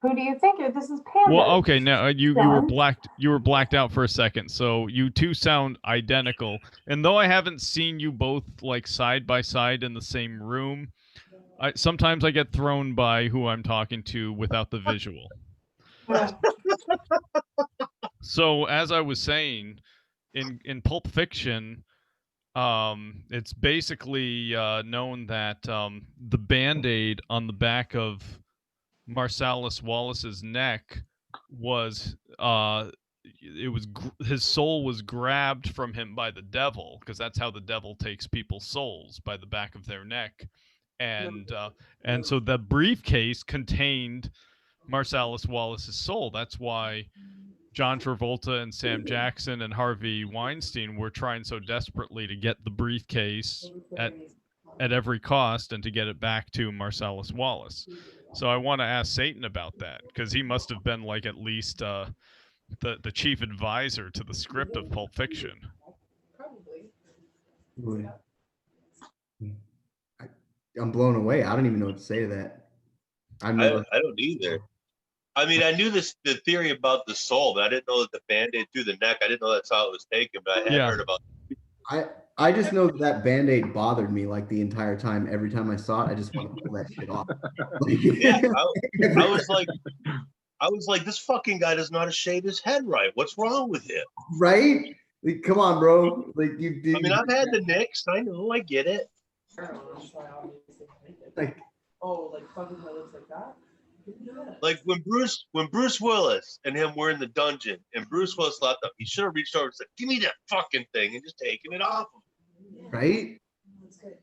Who do you think? This is Panda. Well, okay, now you were blacked out for a second, so you two sound identical. And though I haven't seen you both like side by side in the same room, sometimes I get thrown by who I'm talking to without the visual. So as I was saying, in Pulp Fiction, it's basically known that the Band-Aid on the back of Marsalis Wallace's neck was his soul was grabbed from him by the devil, because that's how the devil takes people's souls, by the back of their neck, and so the briefcase contained Marsalis Wallace's soul. That's why John Travolta and Sam Jackson and Harvey Weinstein were trying so desperately to get the briefcase at every cost and to get it back to Marsalis Wallace. So I want to ask Satan about that, because he must have been like at least the chief advisor to the script of Pulp Fiction. Probably. I'm blown away. I don't even know what to say to that. I don't either. I mean, I knew the theory about the soul, but I didn't know that the Band-Aid through the neck, I didn't know that's how it was taken, but I had heard about it. I just know that Band-Aid bothered me like the entire time. Every time I saw it, I just want to pull that shit off. Yeah, I was like, this fucking guy doesn't know how to shave his head right. What's wrong with him? Right? Like, come on, bro. Like you did. I mean, I've had the nicks. I know. I get it. Like, like fucking my lips like that. Like when Bruce Willis and him were in the dungeon, and Bruce Willis left him, he should have reached over and said, "Give me that fucking thing," and just taken it off him. Right? That's good.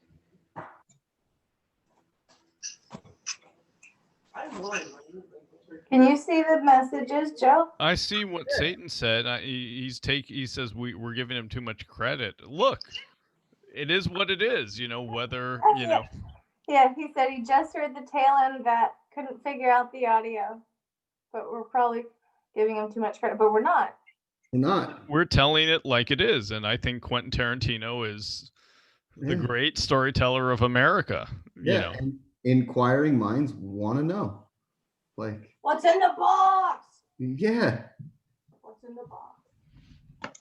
Can you see the messages, Joe? I see what Satan said. He says we're giving him too much credit. Look, it is what it is. Whether Yeah, he said he just heard the tail end of that, couldn't figure out the audio, but we're probably giving him too much credit, but we're not. We're not. We're telling it like it is, and I think Quentin Tarantino is the great storyteller of America. Yeah, and inquiring minds want to know. Like, what's in the box? Yeah. What's in the box?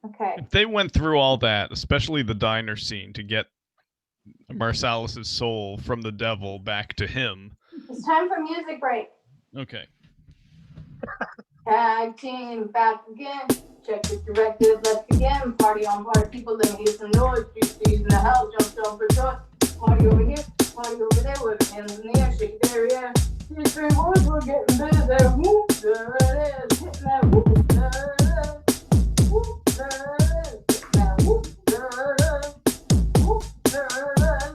Okay. If they went through all that, especially the diner scene, to get Marsalis's soul from the devil back to him. It's time for music break. Okay. Tag team back again. Check the directive, let's begin. Party on party, people, let me hear some noise. Streets in the house, jump for joy. Party over here, party over there, with the hands in the air, shake it there, yeah. These three boys were getting busy. Whoop, there it is, hitting that whoop, there it is. Whoop, there it is, hitting that whoop, there it is. Whoop, there it is.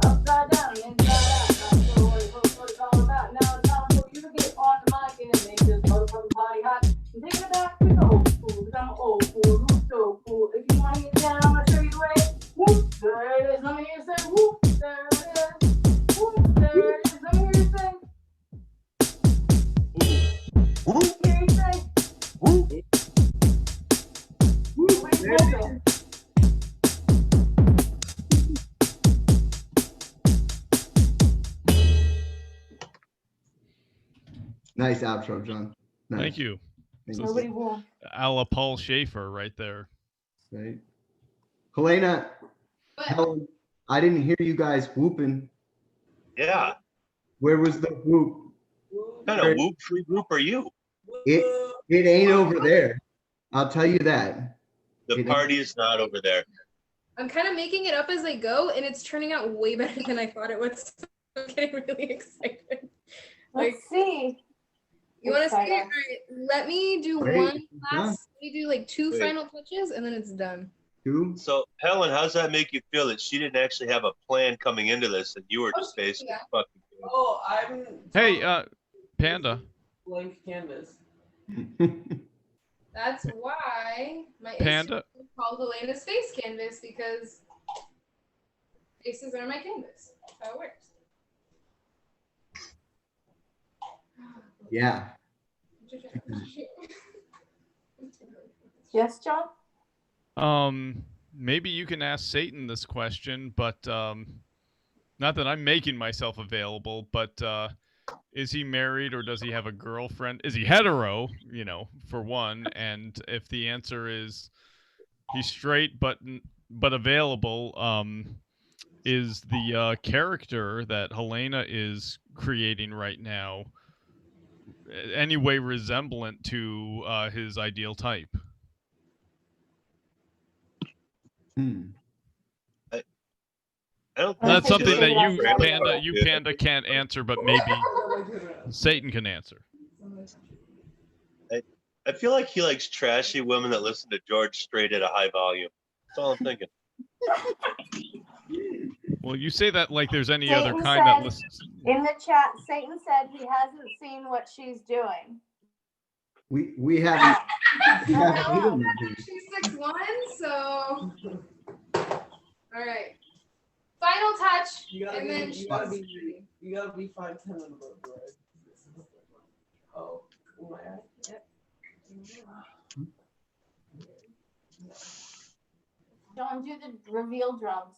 Upside down, inside out. Not sure what it's all about. Now it's time for you to get on the mic and make this motherfucking party hot. And take it back to the old school, because I'm an old school, who's so cool. If you want to get down, I'm going to show you the way. Whoop, there it is. Let me hear you say, whoop, there it is. Whoop, there it is. Let me hear you say. Whoop, hear you say. Whoop. Whoop, what are you whooping? Nice outro, John. Nice. Thank you. Thank So- Nobody won. A la Paul Schaefer right there. Right. Helena, But Helen, I didn't hear you guys whooping. Yeah. Where was the whoop? What kind of whoop free group are you? It ain't over there. I'll tell you that. The party is not over there. I'm kind of making it up as I go, and it's turning out way better than I thought it would. So I'm getting really excited. Let's see. You want to see it? Excited. All right, let me do Great. one Done. last. Let me do like two Wait. final touches, and then it's done. Two. So, Helen, how's that make you feel that she didn't actually have a plan coming into this and you were just basically yeah. fucking doing it? Oh, I'm Hey, Panda. blank canvas. That's why my Panda. Instagram is called Elena's Face Canvas, because faces are my canvas. That's how it works. Yeah. Yes, John? Maybe you can ask Satan this question, but not that I'm making myself available, but is he married or does he have a girlfriend? Is he hetero, for one? And if the answer is he's straight but available, is the character that Helena is creating right now any way resemblant to his ideal type? I don't think That's think something you that should you, ask Panda, Yeah. Panda can't answer, but maybe Satan can answer. I feel like he likes trashy women that listen to George Strait at a high volume. That's all I'm thinking. Well, you say that like there's any Satan other kind that said- listens. In the chat, Satan said he hasn't seen what she's doing. We haven't. We haven't Oh. either, maybe. She's 6'1", so. All right. Final touch, You gotta and be, then you gotta be 5'10" and above, right? Oh, am I right? Yep. John, do the reveal drums.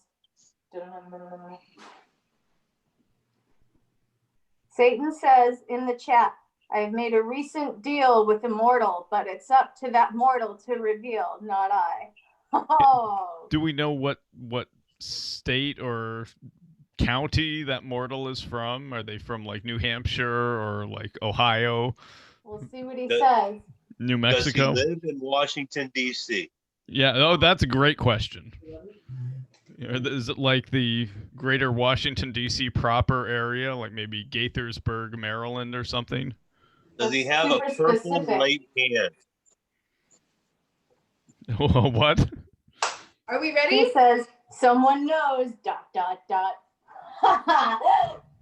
Satan says in the chat, I've made a recent deal with Immortal, but it's up to that mortal to reveal, not I. Oh, Do we know what state or county that mortal is from? Are they from like New Hampshire or like Ohio, we'll see what he Does- says. New Mexico? Does he live in Washington, D.C.? Yeah. Oh, that's a great question. Is it like the greater Washington, D.C. proper area, like maybe Gaithersburg, Maryland or something? Does he That's have a super purple specific. right hand? What? are we He ready? says, someone knows, ...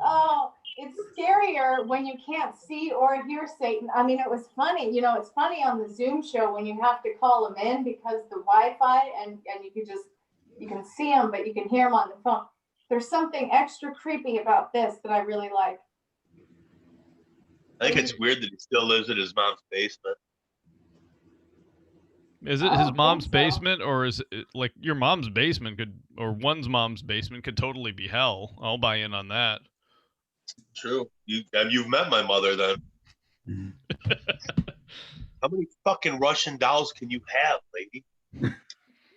Oh, it's scarier when you can't see or hear Satan. I mean, it was funny. It's funny on the Zoom show when you have to call him in because the Wi-Fi and you can see him, but you can hear him on the phone. There's something extra creepy about this that I really like. I think it's weird that he still lives in his mom's basement. Is it I his don't mom's think so. basement, or is it like your mom's basement one's mom's basement could totally be hell? I'll buy in on that. True. You've met my mother then. How many fucking Russian dolls can you have, lady?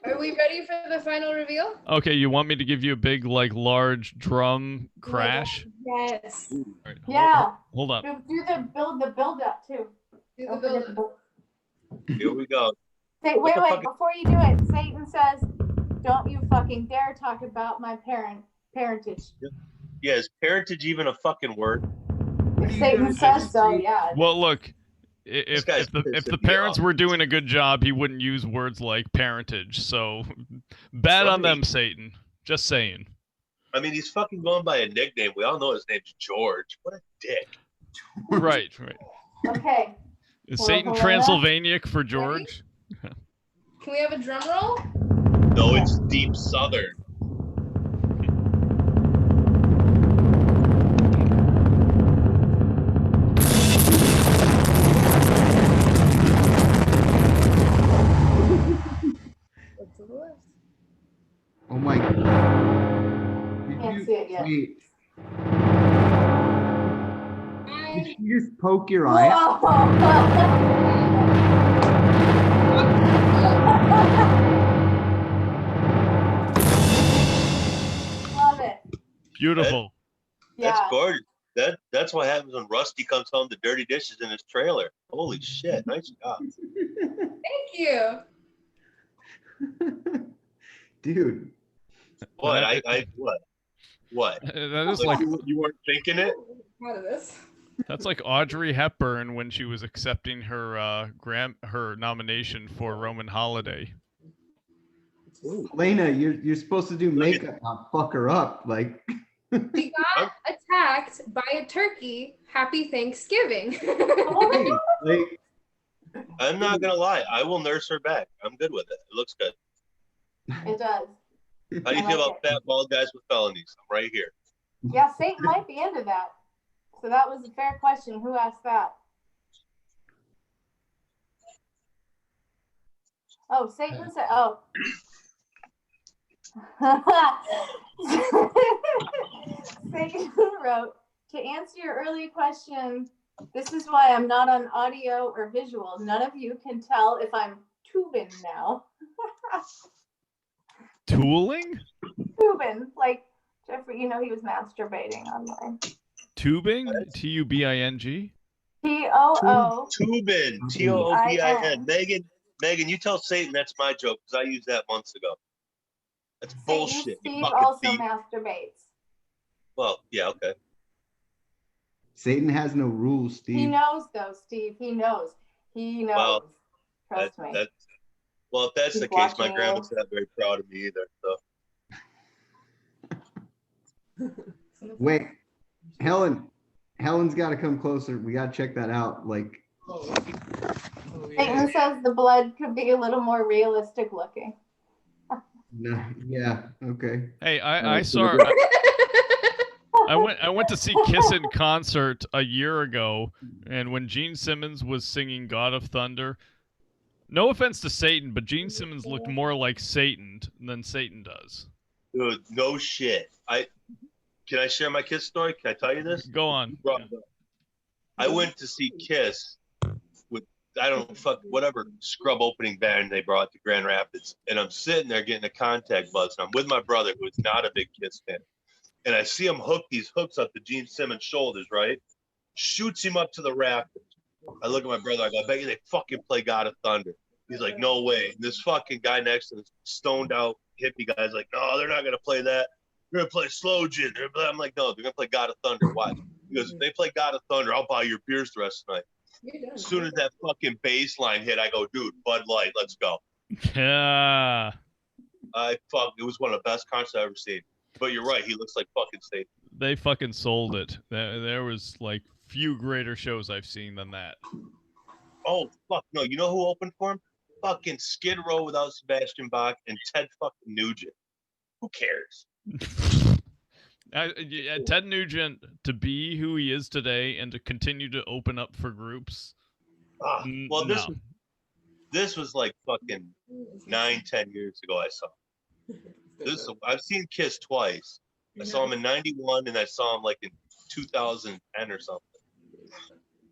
Are we ready for the final reveal? Okay, you want me to give you a big, like, large drum crash? Yes. All right, Yeah. Hold on. Do the build up too. Do the Don't forget the build. book. Here we go. Wait, What the wait, fuck- before you do it, Satan says, don't you fucking dare talk about my parentage. Yeah, is parentage even a fucking word? If Satan says so, yeah. Well, look, if guy's the pissing me parents off. were doing a good job, he wouldn't use words like parentage. So bad on them, Satan. Just saying. I mean, he's fucking going by a nickname. We all know his name's George. What a dick. Right. Okay. Is Well, Satan Helena? Transylvanic for George? Can we have a drum roll? No, it's deep southern. What's to the left? Oh my God. Can't see it yet. Wait, Hi. did you just poke your eye out? Love it. Beautiful. That's Yeah. gorgeous. That's what happens when Rusty comes home to dirty dishes in his trailer. Holy shit. Nice job. Thank you. Dude. What? What? That is like You weren't thinking it? Proud of this. that's like Audrey Hepburn when she was accepting her her nomination for Roman Holiday. Elena, you're supposed to do makeup, not fuck her up. Like, We got attacked by a turkey. Happy Thanksgiving. hey, like, I'm not gonna lie. I will nurse her back. I'm good with it. It looks good. It does. How do you I feel like about fat bald guys with felonies? I'm right here. Yeah, Satan might be into that. So that was a fair question. Who asked that? Oh, Satan said, oh. Satan wrote, to answer your earlier question, this is why I'm not on audio or visual. None of you can tell if I'm tubing now. Tooling? Tubing, like Jeffrey, you know, he was masturbating online. Tubing? Tubing? T-O-O. Tubin. Toobin. Megan, you tell Satan that's my joke because I used that months ago. That's bullshit. You Steve fucking also thief. masturbates. Well, yeah, okay. Satan has no rules, Steve. He knows though, Steve. He knows. He knows. Well, Trust me. Well, if that's He's the case, my watching grandma's you. not very proud of me either. So Wait, Helen's got to come closer. We got to check that out. Like, Satan says the blood could be a little more realistic looking. no, yeah, okay. Hey, I saw. I went to see Kiss in concert a year ago, and when Gene Simmons was singing "God of Thunder," no offense to Satan, but Gene Simmons looked more like Satan than Satan does. Dude, no shit. Can I share my Kiss story? Can I tell you this? Go on. I went to see Kiss with, I don't know, fuck, whatever scrub opening band they brought to Grand Rapids. And I'm sitting there getting a contact buzz. And I'm with my brother, who is not a big Kiss fan. And I see him hook these hooks up to Gene Simmons' shoulders, right? Shoots him up to the rafters. I look at my brother, I go, I bet you they fucking play God of Thunder. He's like, no way. And this fucking guy next to this stoned out hippie guy's like, no, they're not going to play that. They're going to play Slow Gin. I'm like, no, they're going to play God of Thunder. Watch. He goes, if they play God of Thunder, I'll buy your beers the rest of the night. As soon as that fucking bass line hit, I go, dude, Bud Light, let's go. Yeah. It was one of the best concerts I've ever seen. But you're right, he looks like fucking Satan. They fucking sold it. There was like few greater shows I've seen than that. Oh, fuck. No, you know who opened for him? Fucking Skid Row without Sebastian Bach and Ted fucking Nugent. Who cares? Ted Nugent, to be who he is today and to continue to open up for groups. Well, this was like fucking 9-10 years ago I saw him. I've seen Kiss twice. I saw him in 91 and I saw him like in 2010 or something.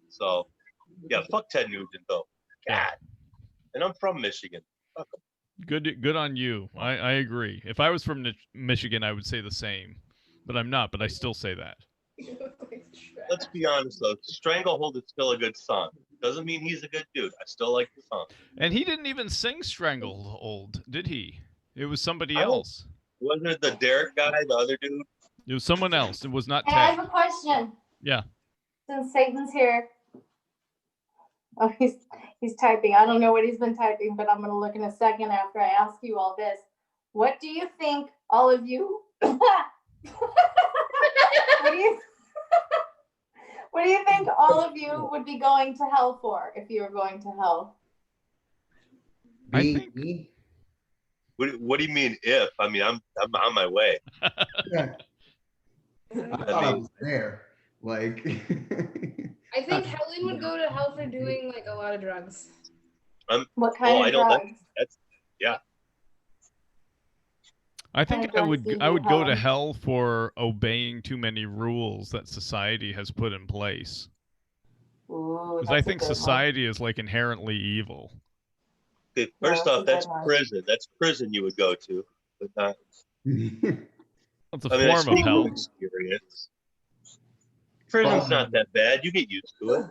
So, yeah, fuck Ted Nugent though. God. And I'm from Michigan. Fuck him. Good on you. I agree. If I was from Michigan, I would say the same. But I'm not, but I still say that. Let's be honest though. Stranglehold is still a good song. Doesn't mean he's a good dude. I still like the song. And he didn't even sing Stranglehold, did he? It was somebody I don't- else. Wasn't it the Derek guy, the other dude? It was someone else. It was not Hey, I Ted. have a question. Yeah. Since Satan's here. Oh, he's typing. I don't know what he's been typing, but I'm gonna look in a second after I ask you all this. What do you think, all of you? what do you think all of you would be going to hell for if you were going to hell? I Me- think- me? What do you mean if? I mean, I'm on my way. Yeah. I thought I was there. Like, I think Helen would go to hell for doing like a lot of drugs. What kind I of don't. drugs? I think Kind of I would drugs do I you would go to have? hell for obeying too many rules that society has put in place. Ooh, Because I that's a think good one. society is like inherently evil. Okay, first that's a off, that's good one. prison. That's prison you would go to. But not, It's a I mean, I form of speak hell. from experience. Prison's not that bad. You get used to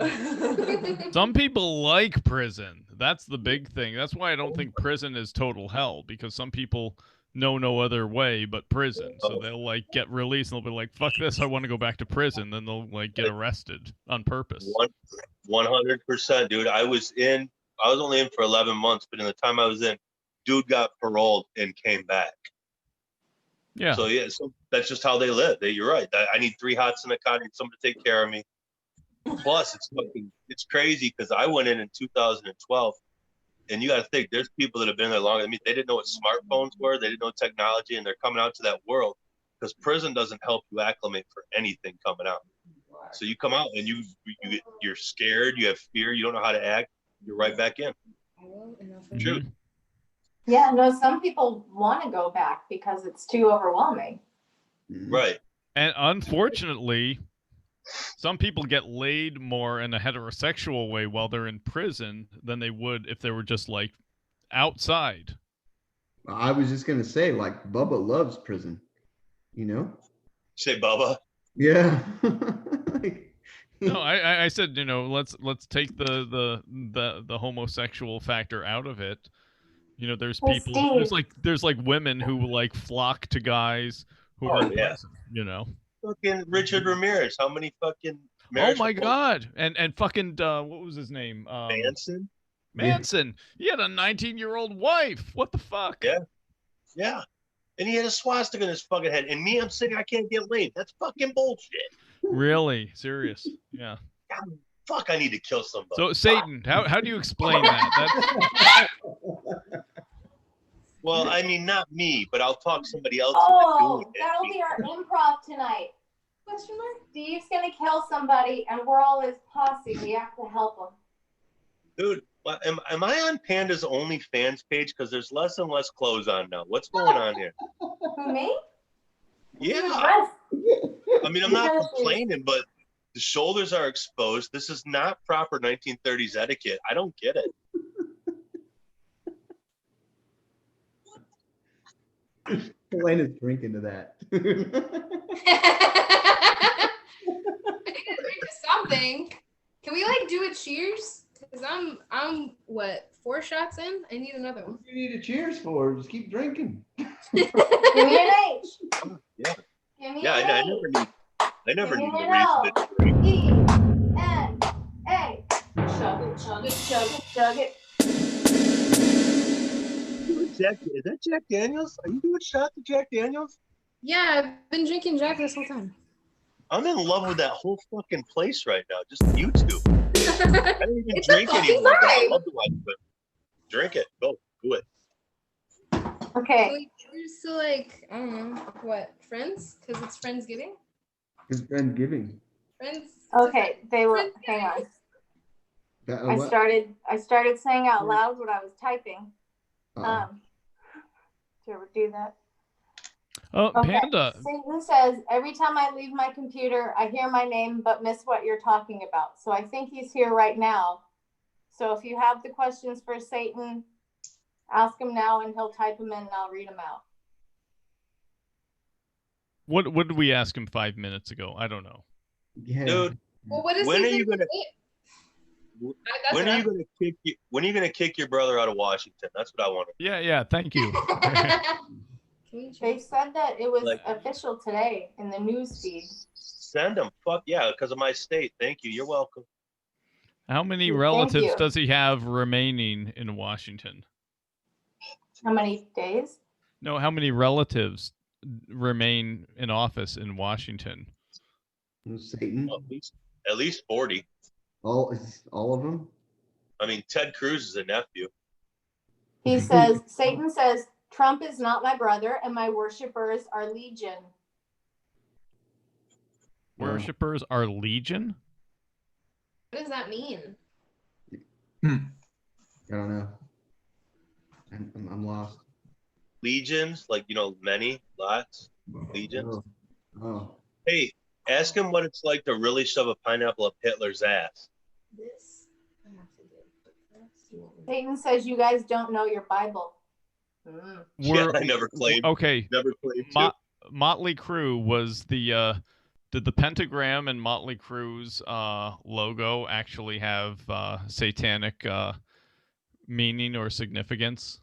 it. Some people like prison. That's the big thing. That's why I don't think prison is total hell, because some people know no other way but prison. So they'll like get released and they'll be like, fuck this, I want to go back to prison. Then they'll like get arrested on purpose. 100%, dude. I was only in for 11 months, but in the time I was in, dude got paroled and came back. Yeah. So yeah, so that's just how they live. You're right. I need 3 hots in the car. I need someone to take care of me. Plus, it's crazy because I went in 2012, and you got to think there's people that have been there longer than me. They didn't know what smartphones were. They didn't know technology, and they're coming out to that world because prison doesn't help you acclimate for anything coming out. So you come out and you're scared. You have fear. You don't know how to act. You're right back in. True. Mhm. Yeah, no, some people want to go back because it's too overwhelming. Right. And unfortunately, some people get laid more in a heterosexual way while they're in prison than they would if they were just like outside. I was just gonna say, like, Bubba loves prison. You know? Say Bubba. Yeah. No, I said, let's take the homosexual factor out of it. There's Hey, people Steve. there's like women who like flock to guys who are in yeah. prison, Fucking Richard Ramirez. How many fucking Oh marriage my proposals? god. And fucking what was his name? Manson? Manson. He had a 19-year-old wife. What the fuck? Yeah. Yeah. And he had a swastika in his fucking head. And me, I'm sitting, I can't get laid. That's fucking bullshit. Really? Serious. Yeah. God, fuck, I need to kill somebody. So Satan, how do you explain that? Well, I mean, not me, but I'll talk somebody else Oh, into doing that'll it. be our improv tonight. Question mark? Steve's gonna kill somebody, and we're all his posse. We have to help him. Dude, am I on Panda's OnlyFans page? Because there's less and less clothes on now. What's going on here? Who, me? Yeah. Yes. I mean, I'm not complaining, but the shoulders are exposed. This is not proper 1930s etiquette. I don't get it. Elena's drinking to that. I need to drink to something. Can we like do a cheers? Because I'm what, 4 shots in? I need another one. What do you need a cheers for? Just keep drinking. Give me an H. Yeah. Give me Yeah, an I H. never need Give me a an reason L. to drink. E-N-A. Chug it, chug it, chug it, chug it. Is that Jack Daniels? Are you doing shots of Jack Daniels? Yeah, I've been drinking Jack this whole time. I'm in love with that whole fucking place right now. Just YouTube. I don't even It's a drink fucking anymore. but I vibe. love to watch it. Drink it. Go. Do it. Okay. Like, cheers to like, I don't know, what, friends? Because it's Friendsgiving? His friend giving. Friends? Okay, they were, hang on. I started saying out loud what I was typing. Did you ever do that? Oh, Okay. Panda. Satan says, every time I leave my computer, I hear my name but miss what you're talking about. So I think he's here right now. So if you have the questions for Satan, ask him now and he'll type them in and I'll read them out. What did we ask him 5 minutes ago? I don't know. Yeah. Dude, Well, what is when he are you gonna gonna- say? That's When are you enough. gonna when are you gonna kick your brother out of Washington? That's what I want to. Yeah, thank you. They said that it was Like- official today in the news feed. Send him. Fuck yeah, because of my state. Thank you. You're welcome. How many Thank relatives you. does he have remaining in Washington? How many days? No, how many relatives remain in office in Washington? Satan. At least 40. All of them. I mean, Ted Cruz is a nephew. He says, Satan says, Trump is not my brother and my worshipers are legion. Worshippers are legion? What does that mean? I don't know. I'm lost. Legions, like, many, lots, legions. Oh. Hey, ask him what it's like to really shove a pineapple up Hitler's ass. This I have to do. Satan says you guys don't know your Bible. Yeah, I never claimed. Okay. Never claimed to. Motley Crue was the did the pentagram and Motley Crue's logo actually have satanic meaning or significance?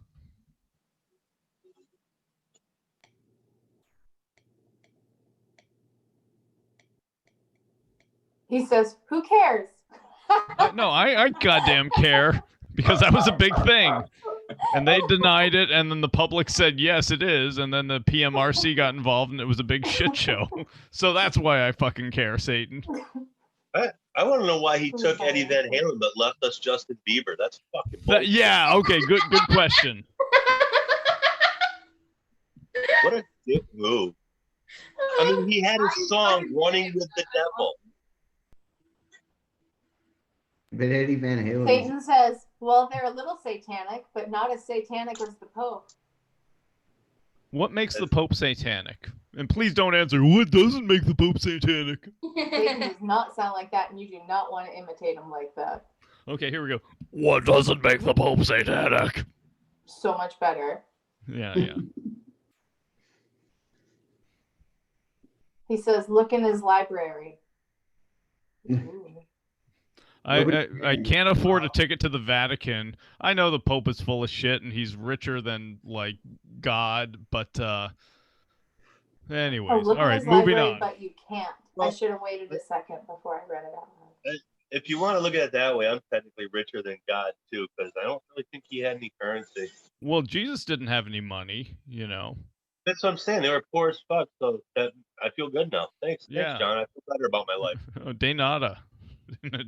He says, who cares? No, I goddamn care, because that was a big thing. And they denied it, and then the public said, yes, it is, and then the PMRC got involved, and it was a big shit show. So that's why I fucking care, Satan. I want to know why he took Eddie Van Halen but left us Justin Bieber. That's fucking bullshit. Yeah, okay, good question. What a dick move. I mean, he had his song Running with the Devil. But Eddie Van Halen. Satan says, well, they're a little satanic, but not as satanic as the Pope. What makes the Pope satanic? And please don't answer, what doesn't make the Pope satanic? Satan does not sound like that, and you do not want to imitate him like that. Okay, here we go. What doesn't make the Pope satanic? So much better. Yeah. He says, look in his library. I can't afford a ticket to the Vatican. I know the Pope is full of shit and he's richer than like God, but anyways, all right, moving on. But you can't. I should have waited a second before I read it out loud. If you want to look at it that way, I'm technically richer than God too, because I don't really think he had any currency. Well, Jesus didn't have any money, That's what I'm saying. They were poor as fuck, so that I feel good now. Thanks, Yeah. Thanks, John. I feel better about my life. Oh, de nada.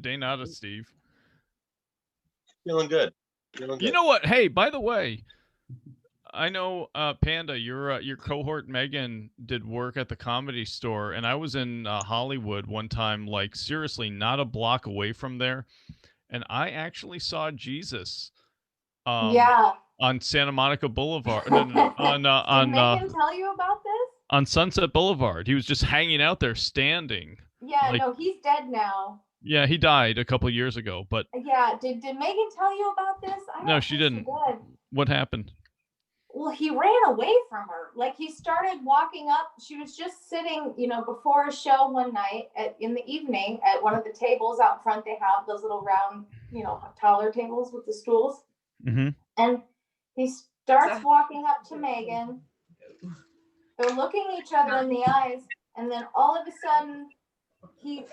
De nada, Steve. Feeling good. You know what? Hey, by the way, I know Panda, your cohort Megan did work at the Comedy Store, and I was in Hollywood one time, like seriously, not a block away from there, and I actually saw Jesus. On Santa Monica Boulevard. No, on Did Megan tell you about this? On Sunset Boulevard. He was just hanging out there, standing. Yeah, no, he's dead now. Yeah, he died a couple of years ago, but yeah, did Megan tell you about this? No, she didn't. What happened? Well, he ran away from her. Like, he started walking up. She was just sitting, before a show one night in the evening at one of the tables out front. They have those little round, taller tables with the stools. Mm-hmm. And he starts walking up to Megan. They're looking each other in the eyes, and then all of a sudden, he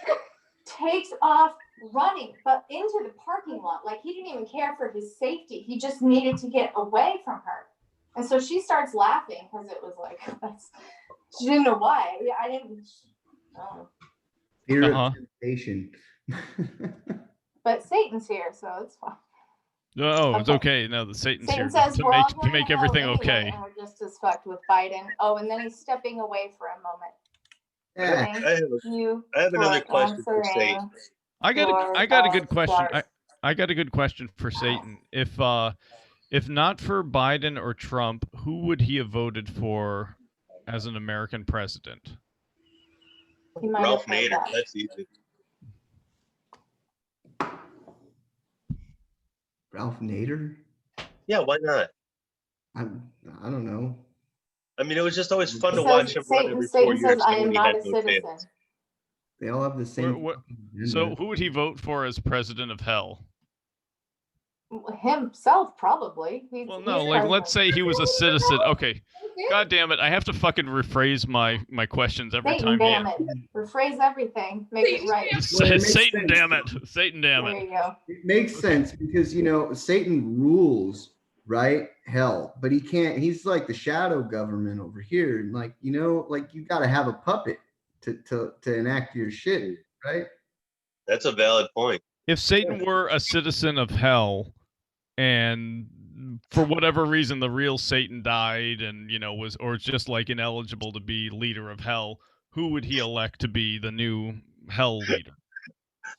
takes off running, but into the parking lot. Like, he didn't even care for his safety. He just needed to get away from her. And so she starts laughing because it was like, she didn't know why. Yeah, I didn't. Fear of temptation. But Satan's here, so it's fine. Oh, it's okay. No, the Satan's Satan here says to make everything okay. And we're just as fucked with Biden. Oh, and then he's stepping away for a moment. I have another question for Satan. I got a good question. I got a good question for Satan. If not for Biden or Trump, who would he have voted for as an American president? Ralph Nader. That's easy. Ralph Nader? Yeah, why not? I don't know. I mean, it was just always fun to watch him run every 4 years. Says, I am not a citizen. They all have the same. So who would he vote for as president of hell? Himself, probably. Well, no, like let's say he was a citizen. Okay. God damn it! I have to fucking rephrase my questions every Satan, time. damn it! Rephrase everything. Make it right. Well, Satan, damn it! Satan, damn it! There you go. It makes sense because Satan rules, right? Hell, but he can't. He's like the shadow government over here, and like you got to have a puppet to enact your shit, right? That's a valid point. If Satan were a citizen of hell, and for whatever reason the real Satan died and was just like ineligible to be leader of hell, who would he elect to be the new hell leader?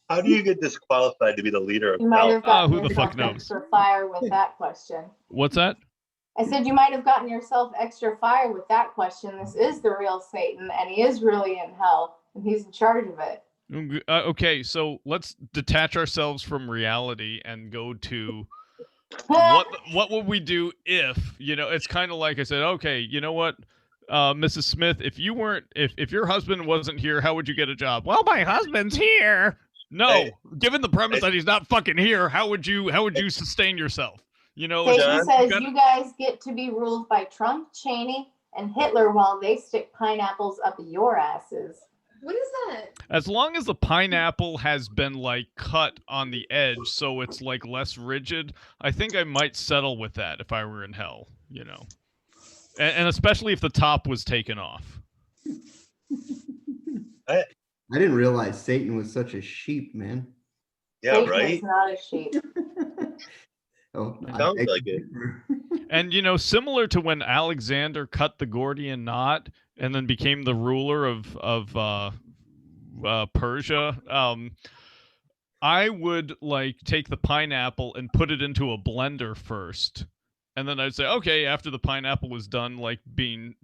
How do you get disqualified to be the leader of You might hell? have gotten who the fuck yourself knows? extra fire with that question. What's that? I said you might have gotten yourself extra fire with that question. This is the real Satan, and he is really in hell, and he's in charge of it. Okay, so let's detach ourselves from reality and go to what would we do if it's kind of like I said, okay, you know what, Mrs. Smith, if your husband wasn't here, how would you get a job? Well, my husband's here. No, Hey. Given the premise that he's not fucking here, how would you sustain yourself? Satan says you guys get to be ruled by Trump, Cheney, and Hitler while they stick pineapples up your asses. What is that? As long as the pineapple has been like cut on the edge so it's like less rigid, I think I might settle with that if I were in hell, and especially if the top was taken off. I didn't realize Satan was such a sheep, man. Yeah, Satan right? is not a sheep. Sounds like it. And similar to when Alexander cut the Gordian knot and then became the ruler of Persia, I would like take the pineapple and put it into a blender first, and then I'd say, okay, after the pineapple was done like being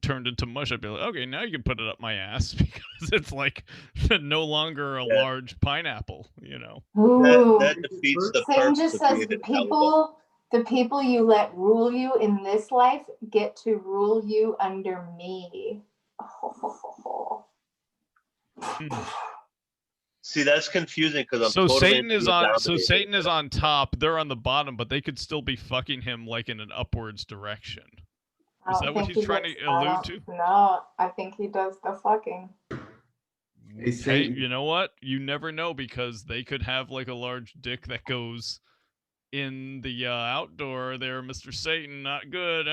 turned into mush, I'd be like, okay, now you can put it up my ass because it's like no longer a large pineapple. Ooh. That defeats the Satan purpose just of says being the intelligent. people you let rule you in this life get to rule you under me. See, that's confusing because I'm So totally Satan is on. So dominated. Satan is on top. They're on the bottom, but they could still be fucking him like in an upwards direction. Is that what he's trying to allude to? No, I think he does the fucking. Hey, you know what? You never know because they could have like a large dick that goes in the outdoor there, Mr. Satan. Not good.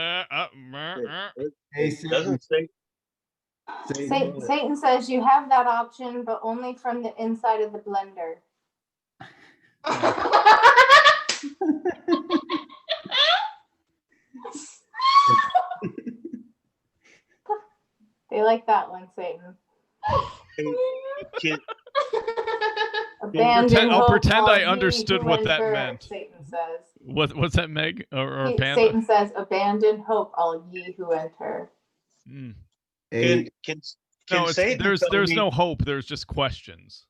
Hey, Satan. Doesn't say. Satan says you have that option, but only from the inside of the blender. They like that one, Satan. I'll pretend I understood what that meant. Satan says. What's that, Meg or Panda? Satan says, "Abandon hope, all ye who enter." Mm. There's no hope. There's just questions.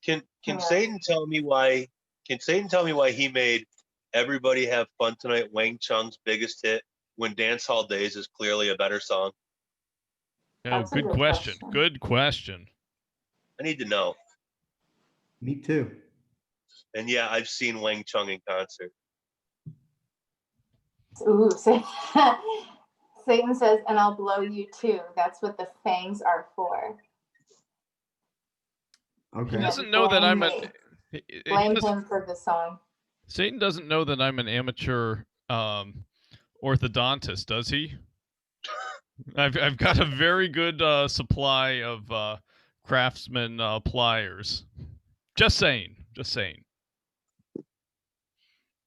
Can Satan tell me why? Can Satan tell me why he made "Everybody Have Fun Tonight" Wang Chung's biggest hit when "Dance Hall Days" is clearly a better song? Oh, good question. Good question. I need to know. Me too. And yeah, I've seen Wang Chung in concert. Ooh, Satan says, "And I'll blow you too." That's what the fangs are for. Okay. He doesn't know that I'm Blame him for the song. Satan doesn't know that I'm an amateur orthodontist, does he? I've got a very good supply of Craftsman pliers. Just saying.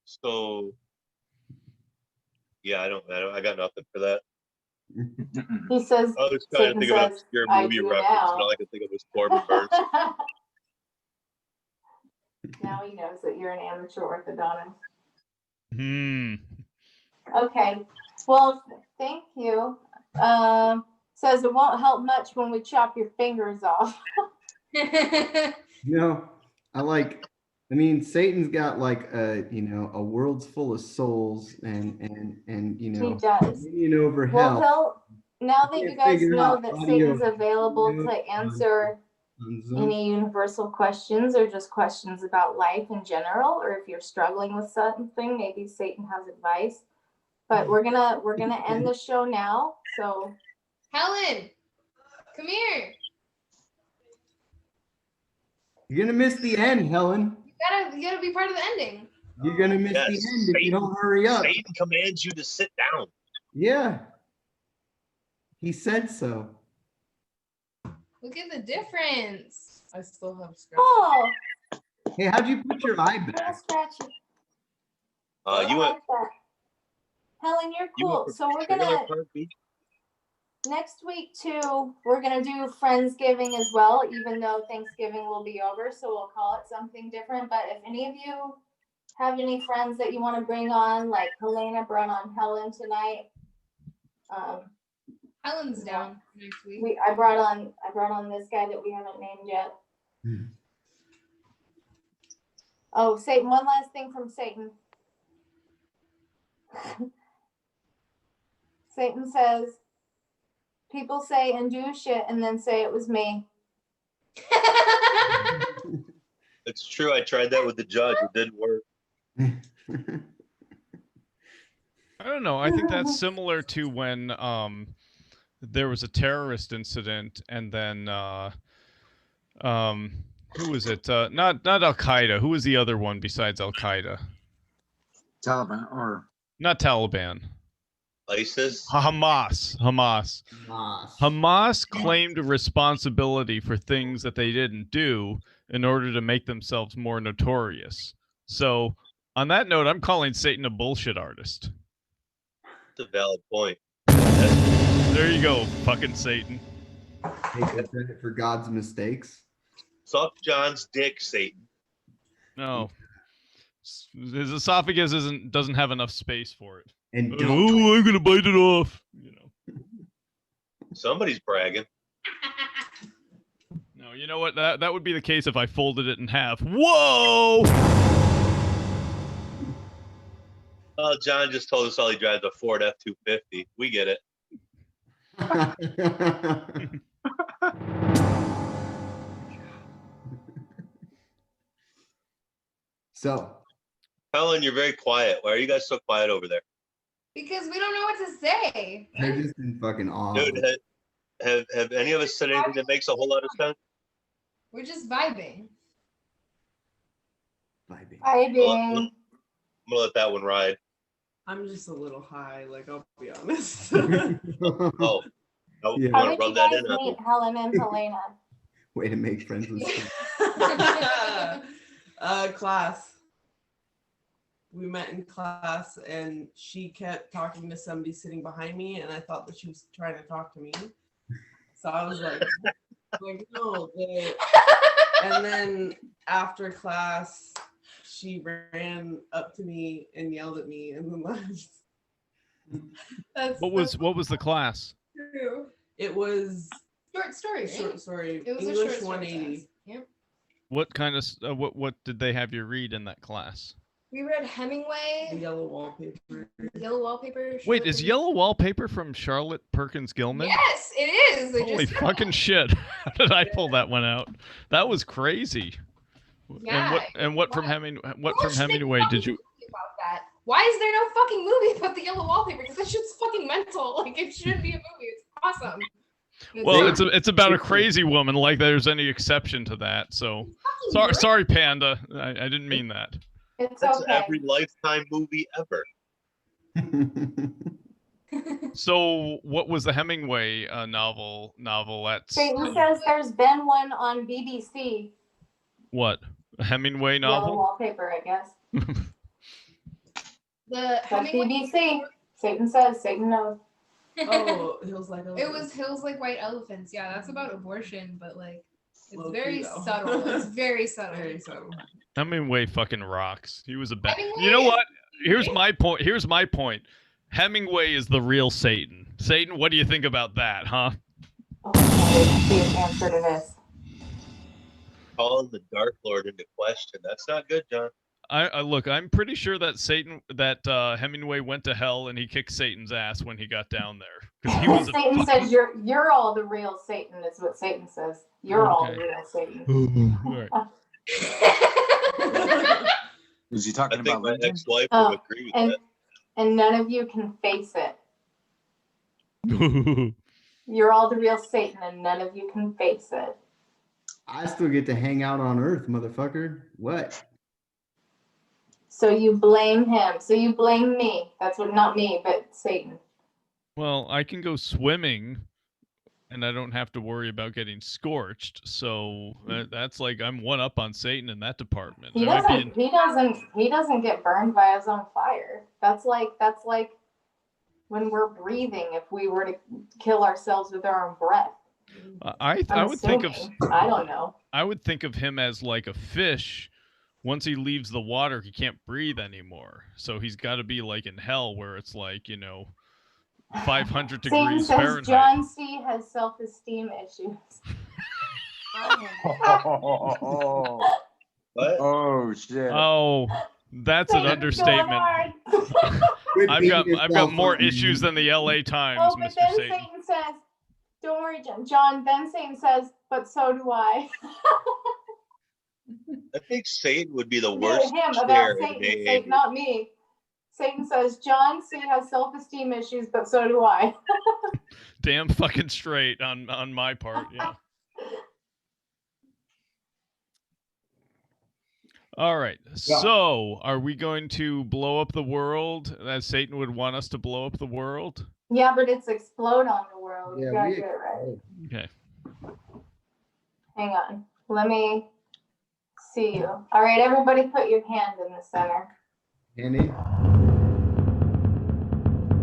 So yeah, I got nothing for that. He says, I was trying to think of an obscure movie reference, and all I could think of was Corbin Burns. Now he knows that you're an amateur orthodontist. Okay. Well, thank you. Says it won't help much when we chop your fingers off. Satan's got like a world's full of souls and he does. Over hell. Well, now that you guys know that Satan's available to answer on Zoom. any universal questions or just questions about life in general, or if you're struggling with something, maybe Satan has advice. But we're gonna end the show now. So Helen, come here. You're gonna miss the end, Helen. You gotta be part of the ending. You're gonna miss Yes, the end if you don't hurry up. Satan commands you to sit down. Yeah. He said so. Look at the difference. I still have scratches. oh, Hey, how'd you put your eye little back? scratchy. You I went. like that. Helen, you're You cool. went So we're trailer gonna park beach? next week too. We're gonna do Friendsgiving as well, even though Thanksgiving will be over. So we'll call it something different. But if any of you have any friends that you want to bring on, like Helena brought on Helen tonight. Helen's down next week. I brought on this guy that we haven't named yet. Oh, Satan, one last thing from Satan. Satan says, people say and do shit and then say it was me. It's true. I tried that with the judge. It didn't work. I don't know. I think that's similar to when there was a terrorist incident, and then who was it? Not Al Qaeda. Who was the other one besides Al Qaeda? Taliban or Not Taliban. ISIS. Hamas. Hamas claimed responsibility for things that they didn't do in order to make themselves more notorious. So, on that note, I'm calling Satan a bullshit artist. That's a valid point. There you go, fucking Satan. Take credit for God's mistakes. Suck John's dick, Satan. No. His esophagus doesn't have enough space for it. And Oh, I'm gonna bite it off. You know. Somebody's bragging. No, you know what? That would be the case if I folded it in half. Whoa! Oh, John just told us all he drives a Ford F-250. We get it. So, Helen, you're very quiet. Why are you guys so quiet over there? Because we don't know what to say. they're just in fucking awe. Dude, have any of us said anything that makes a whole lot of sense? We're just vibing. Vibing. I'm gonna let that one ride. I'm just a little high, like I'll be honest. Oh, no, Yeah. you How want did to rub you that guys in? meet Helen and Helena? Way to make friends with Steve. Class. We met in class and she kept talking to somebody sitting behind me and I thought that she was trying to talk to me. So I was like no. And then after class, she ran up to me and yelled at me and then left. What was the class? True. It was Short story. Right? short story. It was English a short 180. class. Yep. What kind of what did they have you read in that class? We read The Hemingway. yellow wallpaper. Yellow Wallpaper. Wait, Charlotte is Perkins- Yellow Wallpaper from Charlotte Perkins Gilman? Yes, it is. They Holy just fucking shit! How did I pull that one out? That was crazy. Yeah, And what from Hemingway did you? about that? Why is there no fucking movie about the Yellow Wallpaper? Because that shit's fucking mental. Like it should be a movie. It's awesome. Well, it's about a crazy woman. Like there's any exception to that. So sorry, Panda. I didn't mean that. It's That's okay. every Lifetime movie ever. So what was the Hemingway novelette? Satan says there's been one on BBC. What? A Hemingway Yellow novel? Wallpaper, I guess. The That's Hemingway. BBC. Satan says. Satan knows. Oh, Hills Like It was Hills Like White Elephants. Yeah, that's about abortion, but like it's Low-key, very though. subtle. It's very subtle. Very subtle. Hemingway fucking rocks. He was a bad. Hemingway You know is- what? Here's my point. Hemingway is the real Satan. Satan, what do you think about that, huh? Oh, I see his answer to this. Calling the Dark Lord into question. That's not good, John. I look. I'm pretty sure that Hemingway went to hell and he kicked Satan's ass when he got down there. 'Cause he was Satan says you're all the real Satan. Is what Satan says. You're all the real Satan. All right. Is he talking I think about my Legion? ex-wife Oh, would agree with and that. and none of you can face it. You're all the real Satan, and none of you can face it. I still get to hang out on Earth, motherfucker. What? So you blame him. So you blame me. That's what, not me, but Satan. Well, I can go swimming, and I don't have to worry about getting scorched. So that's like I'm one up on Satan in that department. He doesn't. He doesn't get burned by his own fire. That's like when we're breathing. If we were to kill ourselves with our own breath. I would think of. I don't know. I would think of him as like a fish. Once he leaves the water, he can't breathe anymore. So he's got to be like in hell, where it's like 500 Satan degrees says Fahrenheit. John C. has self-esteem issues. What? Oh shit! Oh, that's an understatement. I've got more issues than the LA Times, Oh, but Mr. then Satan. Satan says, "Don't worry, John." Then Satan says, "But so do I." I think Satan would be the No, worst him about chair in Satan, the AA. Satan, not me. Satan says, "John C. has self-esteem issues, but so do I." Damn fucking straight on my part, yeah. All right. Yeah. So, are we going to blow up the world as Satan would want us to blow up the world? Yeah, but it's explode on the world. Yeah, You gotta we get it right. Okay. Hang on. Let me see you. All right, everybody put your hand in the center. Andy?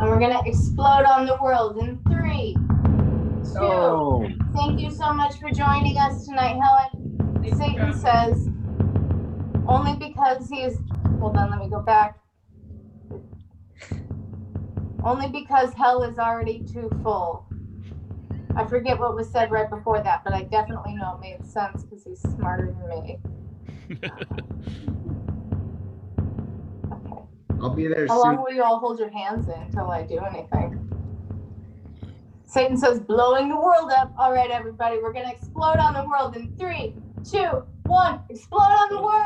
And we're gonna explode on the world in 3, 2. Oh. Thank you so much for joining us tonight, Helen. Satan says, only because he's, hold on, let me go back. Only because hell is already too full. I forget what was said right before that, but I definitely know it made sense because he's smarter than me. Okay. I'll be there How long soon. will you all hold your hands in until I do anything? Satan says, blowing the world up. All right, everybody, we're going to explode on the world in 3, 2, 1. Explode on the world.